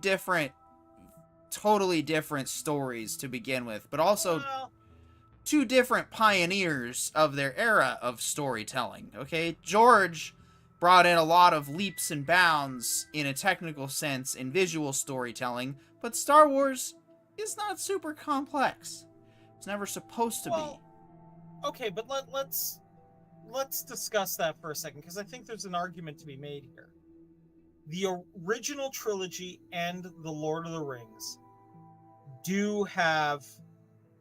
[SPEAKER 2] totally different stories to begin with, but also two different pioneers of their era of storytelling, okay? George brought in a lot of leaps and bounds in a technical sense in visual storytelling, but Star Wars is not super complex. It's never supposed to be.
[SPEAKER 3] Okay, but let's discuss that for a second, because I think there's an argument to be made here. The original trilogy and The Lord of the Rings do have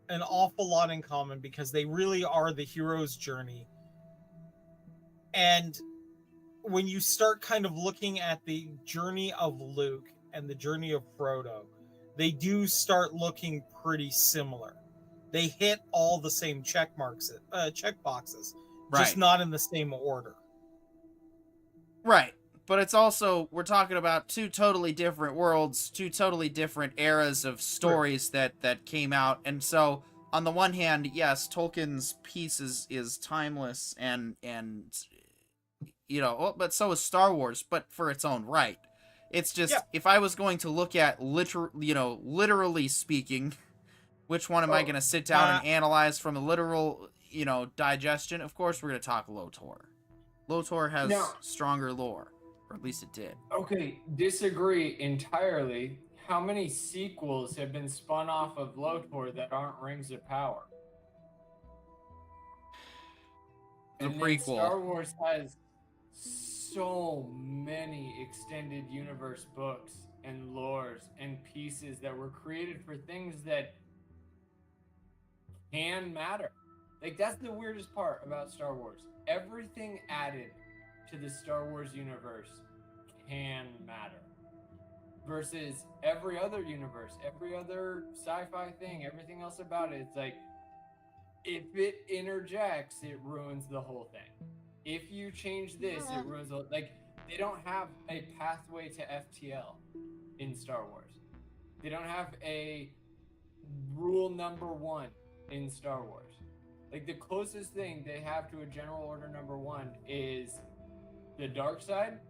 [SPEAKER 3] an awful lot in common because they really are the hero's journey. And when you start kind of looking at the journey of Luke and the journey of Frodo, they do start looking pretty similar. They hit all the same check boxes, just not in the same order.
[SPEAKER 2] Right. But it's also, we're talking about two totally different worlds, two totally different eras of stories that came out. And so, on the one hand, yes, Tolkien's piece is timeless and you know, but so is Star Wars, but for its own right. It's just, if I was going to look at literally speaking, which one am I going to sit down and analyze from a literal, digestion? Of course, we're going to talk LOTOR. LOTOR has stronger lore, or at least it did.
[SPEAKER 1] Okay, disagree entirely. How many sequels have been spun off of LOTOR that aren't Rings of Power?
[SPEAKER 2] The
[SPEAKER 1] and
[SPEAKER 2] prequel.
[SPEAKER 1] Star Wars has so many extended universe books and lores and pieces that were created for things that can matter. Like, that's the weirdest part about Star Wars. Everything added to the Star Wars universe can matter. Versus every other universe, every other sci-fi thing, everything else about it, it's like, if it interjects, it ruins the whole thing. If you change this, it ruins the, like, they don't have a pathway to FTL in Star Wars. They don't have a rule number 1 in Star Wars. Like, the closest thing they have to a general order number 1 is the dark side.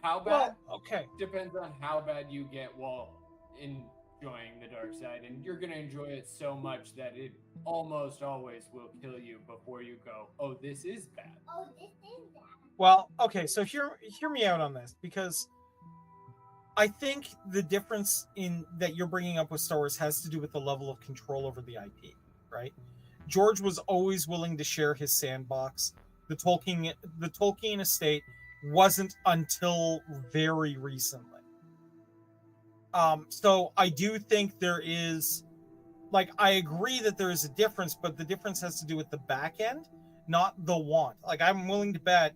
[SPEAKER 1] How bad?
[SPEAKER 3] Well, okay.
[SPEAKER 1] Depends on how bad you get while enjoying the dark side, and you're gonna enjoy it so much that it almost always will kill you before you go, oh, this is bad.
[SPEAKER 4] Oh, this is that.
[SPEAKER 3] Well, okay, so hear me out on this, because I think the difference in that you're bringing up with Star Wars has to do with the level of control over the IP, right? George was always willing to share his sandbox. The Tolkien estate wasn't until very recently. So I do think there is, like, I agree that there is a difference, but the difference has to do with the back end, not the want. Like, I'm willing to bet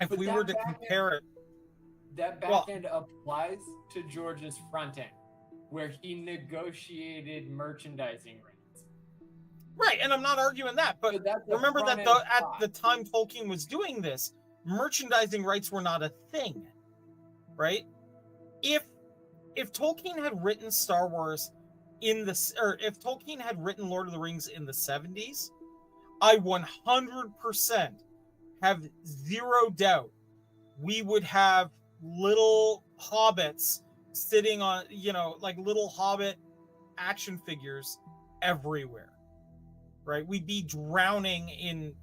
[SPEAKER 3] if
[SPEAKER 1] But
[SPEAKER 3] we
[SPEAKER 1] that
[SPEAKER 3] were to
[SPEAKER 1] back end-
[SPEAKER 3] compare it,
[SPEAKER 1] That back
[SPEAKER 3] Well-
[SPEAKER 1] end applies to George's front end, where he negotiated merchandising rights.
[SPEAKER 3] right? And I'm not arguing that, but
[SPEAKER 1] So that's a
[SPEAKER 3] remember that
[SPEAKER 1] front-end
[SPEAKER 3] at
[SPEAKER 1] spot.
[SPEAKER 3] the time Tolkien was doing this, merchandising rights were not a thing, right? If Tolkien had written Star Wars if Tolkien had written Lord of the Rings in the 70s, I 100% have zero doubt we would have little hobbits sitting on, like little hobbit action figures everywhere, right? We'd be drowning in,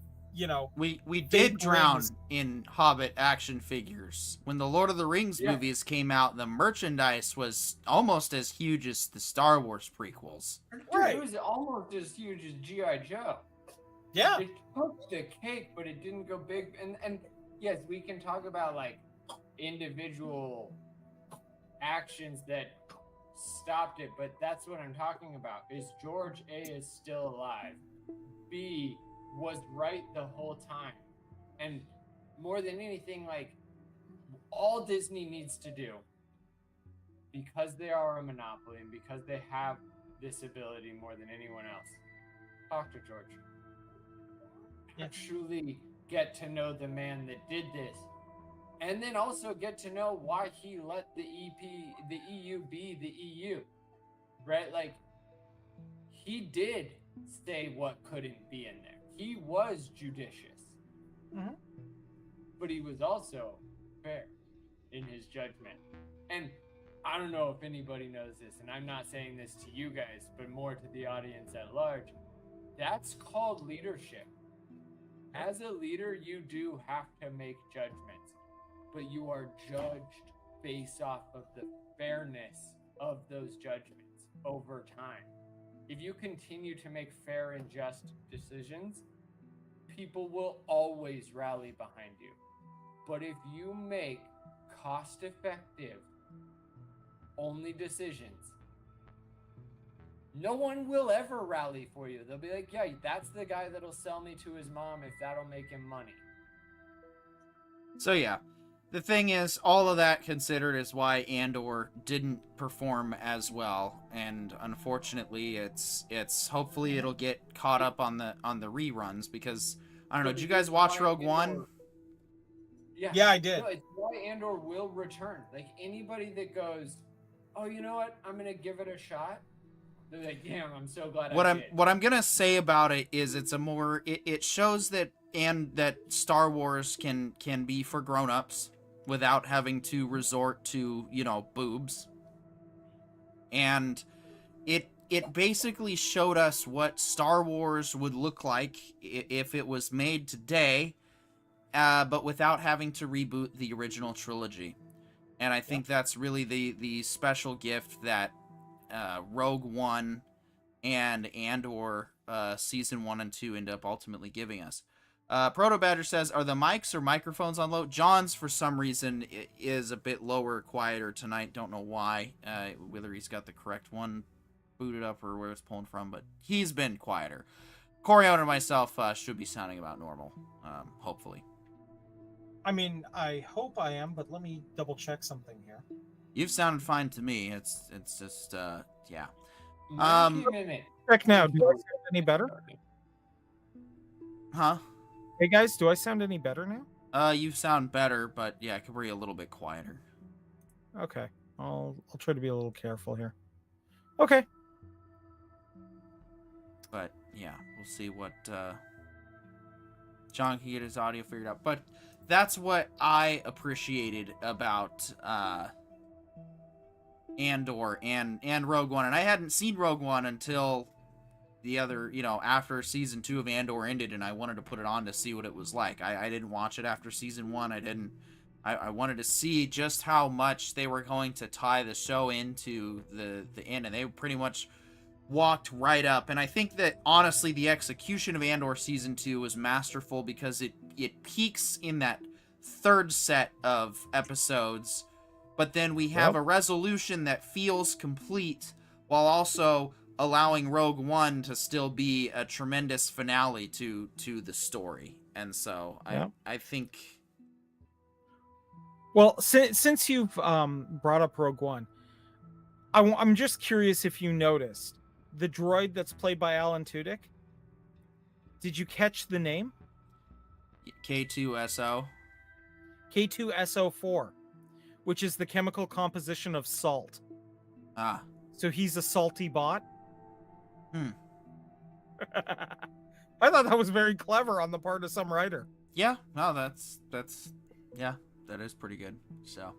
[SPEAKER 2] We
[SPEAKER 3] Fake
[SPEAKER 2] did drown
[SPEAKER 3] rings.
[SPEAKER 2] in Hobbit action figures. When the Lord of the Rings
[SPEAKER 1] Yeah.
[SPEAKER 2] movies came out, the merchandise was almost as huge as the Star Wars prequels.
[SPEAKER 1] Dude,
[SPEAKER 3] Right.
[SPEAKER 1] it was almost as huge as G.I. Joe.
[SPEAKER 3] yeah.
[SPEAKER 1] It took the cake, but it didn't go big. And yes, we can talk about like individual actions that stopped it, but that's what I'm talking about. Is George A is still alive? B was right the whole time. And more than anything, like, all Disney needs to do, because they are a monopoly and because they have this ability more than anyone else, talk to George.
[SPEAKER 3] Yeah.
[SPEAKER 1] Truly get to know the man that did this. And then also get to know why he let the EU be the EU. Right? Like, he did say what couldn't be in there. He was judicious.
[SPEAKER 3] Mhm.
[SPEAKER 1] But he was also fair in his judgment. And I don't know if anybody knows this, and I'm not saying this to you guys, but more to the audience at large. That's called leadership. As a leader, you do have to make judgments, but you are judged based off of the fairness of those judgments over time. If you continue to make fair and just decisions, people will always rally behind you. But if you make cost-effective only decisions, no one will ever rally for you. They'll be like, yeah, that's the guy that'll sell me to his mom if that'll make him money.
[SPEAKER 2] So yeah, the thing is, all of that considered is why Andor didn't perform as well, and unfortunately, it's hopefully it'll get caught up on the reruns, because I don't know. Did you guys watch Rogue One?
[SPEAKER 3] Yeah, I did.
[SPEAKER 1] No, it's why Andor will return. Like, anybody that goes, oh, you know what? I'm gonna give it a shot. They're like, damn, I'm so glad I did.
[SPEAKER 2] What I'm gonna say about it is it's a more it shows that Star Wars can be for grown-ups without having to resort to, boobs. And it basically showed us what Star Wars would look like if it was made today, but without having to reboot the original trilogy. And I think that's really the special gift that Rogue One and Andor season 1 and 2 end up ultimately giving us. Proto Badger says, are the mics or microphones on low? John's, for some reason, is a bit lower, quieter tonight. Don't know why. Whether he's got the correct one booted up or where it's pulling from, but he's been quieter. Corione and myself should be sounding about normal, hopefully.
[SPEAKER 3] I mean, I hope I am, but let me double check something here.
[SPEAKER 2] You've sounded fine to me. It's just yeah.
[SPEAKER 1] Monkey Minute.
[SPEAKER 3] Check now. Do I sound any better?
[SPEAKER 2] Huh?
[SPEAKER 3] Hey guys, do I sound any better now?
[SPEAKER 2] You sound better, but yeah, it could be a little bit quieter.
[SPEAKER 3] Okay. I'll try to be a little careful here. Okay.
[SPEAKER 2] But yeah, we'll see what John can get his audio figured out. But that's what I appreciated about Andor and Rogue One. And I hadn't seen Rogue One until the other, after season 2 of Andor ended, and I wanted to put it on to see what it was like. I didn't watch it after season 1. I wanted to see just how much they were going to tie the show into the end, and they pretty much walked right up. And I think that, honestly, the execution of Andor season 2 was masterful because it peaks in that third set of episodes, but then we have a resolution that feels complete while also allowing Rogue One to still be a tremendous finale to the story. And so I think...
[SPEAKER 3] Well, since you've brought up Rogue One, I'm just curious if you noticed the droid that's played by Alan Tudyk. Did you catch the name?
[SPEAKER 2] K2SO.
[SPEAKER 3] K2SO4, which is the chemical composition of salt.
[SPEAKER 2] Ah.
[SPEAKER 3] So he's a salty bot.
[SPEAKER 2] Hmm.
[SPEAKER 3] I thought that was very clever on the part of some writer.
[SPEAKER 2] Yeah, no, that's yeah, that is pretty good. So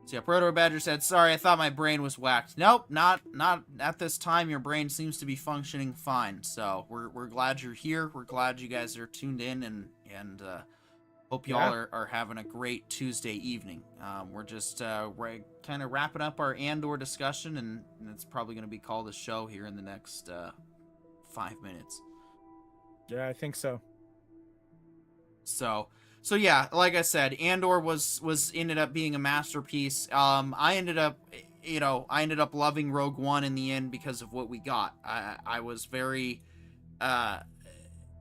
[SPEAKER 2] yeah, Proto Badger said, "Sorry, I thought my brain was whacked." Nope, not at this time. Your brain seems to be functioning fine. So we're glad you're here. We're glad you guys are tuned in, and hope you all are having a great Tuesday evening. We're just kind of wrapping up our Andor discussion, and it's probably going to be called a show here in the next 5 minutes.
[SPEAKER 3] Yeah, I think so.
[SPEAKER 2] So yeah, like I said, Andor was ended up being a masterpiece. I ended up loving Rogue One in the end because of what we got. I was very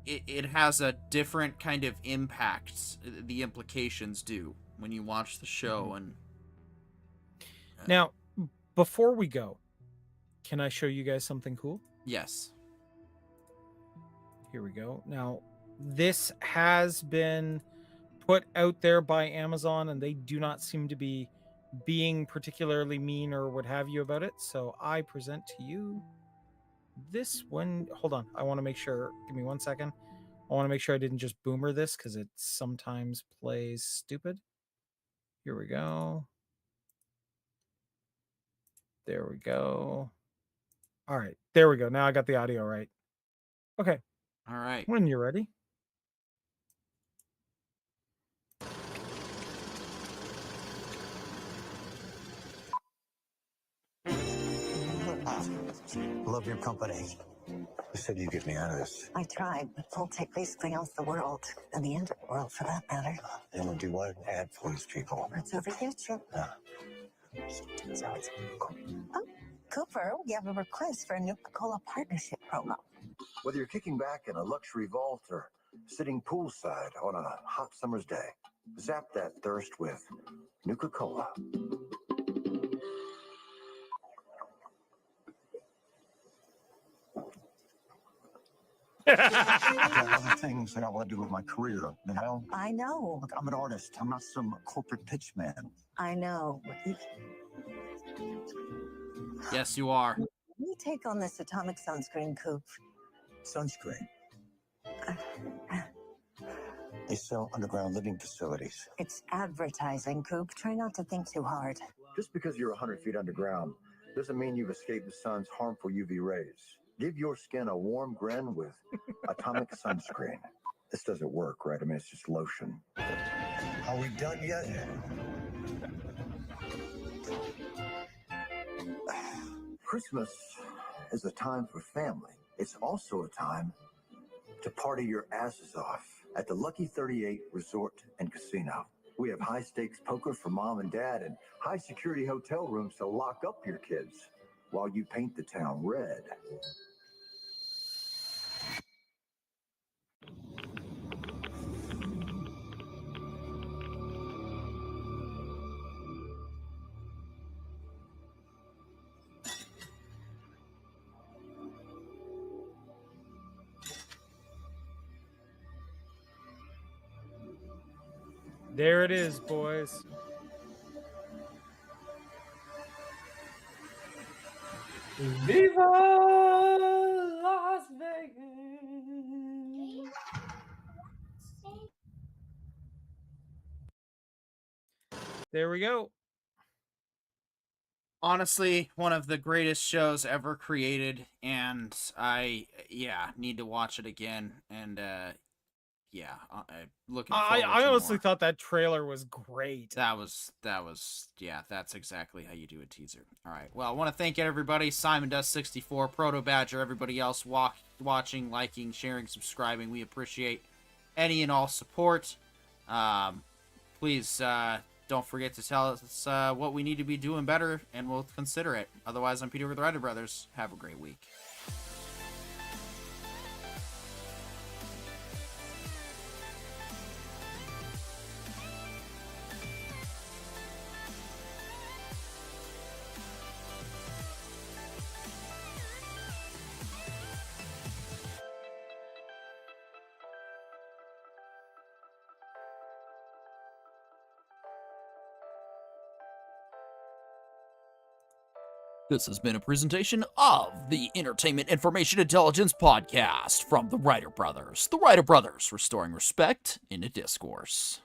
[SPEAKER 2] it has a different kind of impact. The implications do when you watch the show. And
[SPEAKER 3] now, before we go, can I show you guys something cool?
[SPEAKER 2] Yes.
[SPEAKER 3] Here we go. Now, this has been put out there by Amazon, and they do not seem to be being particularly mean or what have you about it. So I present to you this one. Hold on. I want to make sure. Give me 1 second. I want to make sure I didn't just boomer this because it sometimes plays stupid. Here we go. There we go. All right. There we go. Now I got the audio right. Okay.
[SPEAKER 2] All right.
[SPEAKER 3] When you're ready.
[SPEAKER 4] Love your company. You said you'd get me out of this.
[SPEAKER 5] I tried, but Voltec basically owns the world, and the underworld for that matter.
[SPEAKER 4] They will do what? Ad for these people.
[SPEAKER 5] It's over here, Chip. So it's cool. Oh, Cooper, we have a request for a Nuka-Cola partnership promo.
[SPEAKER 4] Whether you're kicking back in a luxury vault or sitting poolside on a hot summer's day, zap that thirst with Nuka-Cola. Other things that I want to do with my career, you know?
[SPEAKER 5] I know.
[SPEAKER 4] Look, I'm an artist. I'm not some corporate pitch man.
[SPEAKER 5] I know.
[SPEAKER 2] Yes, you are.
[SPEAKER 5] You take on this atomic sunscreen, Coop.
[SPEAKER 4] Sunscreen. They sell underground living facilities.
[SPEAKER 5] It's advertising, Coop. Try not to think too hard.
[SPEAKER 4] Just because you're 100 feet underground doesn't mean you've escaped the sun's harmful UV rays. Give your skin a warm grin with atomic sunscreen. This doesn't work, right? I mean, it's just lotion. Are we done yet? Christmas is a time for family. It's also a time to party your asses off at the Lucky 38 Resort and Casino. We have high-stakes poker for mom and dad and high-security hotel rooms to lock up your kids while you paint the town red.
[SPEAKER 6] There it is, boys.
[SPEAKER 1] Viva Las Vegas!
[SPEAKER 6] There we go.
[SPEAKER 2] Honestly, one of the greatest shows ever created, and I need to watch it again. And looking forward
[SPEAKER 6] I
[SPEAKER 2] to
[SPEAKER 6] honestly
[SPEAKER 2] more.
[SPEAKER 6] thought that trailer was great.
[SPEAKER 2] That was that's exactly how you do a teaser. All right. Well, I want to thank everybody. Simon Dust 64, Proto Badger, everybody else watching, liking, sharing, subscribing. We appreciate any and all support. Please don't forget to tell us what we need to be doing better, and we'll consider it. Otherwise, I'm Peter with the Writer Brothers. Have a great week. This has been a presentation of the Entertainment Information Intelligence Podcast from the Writer Brothers. The Writer Brothers, restoring respect in a discourse.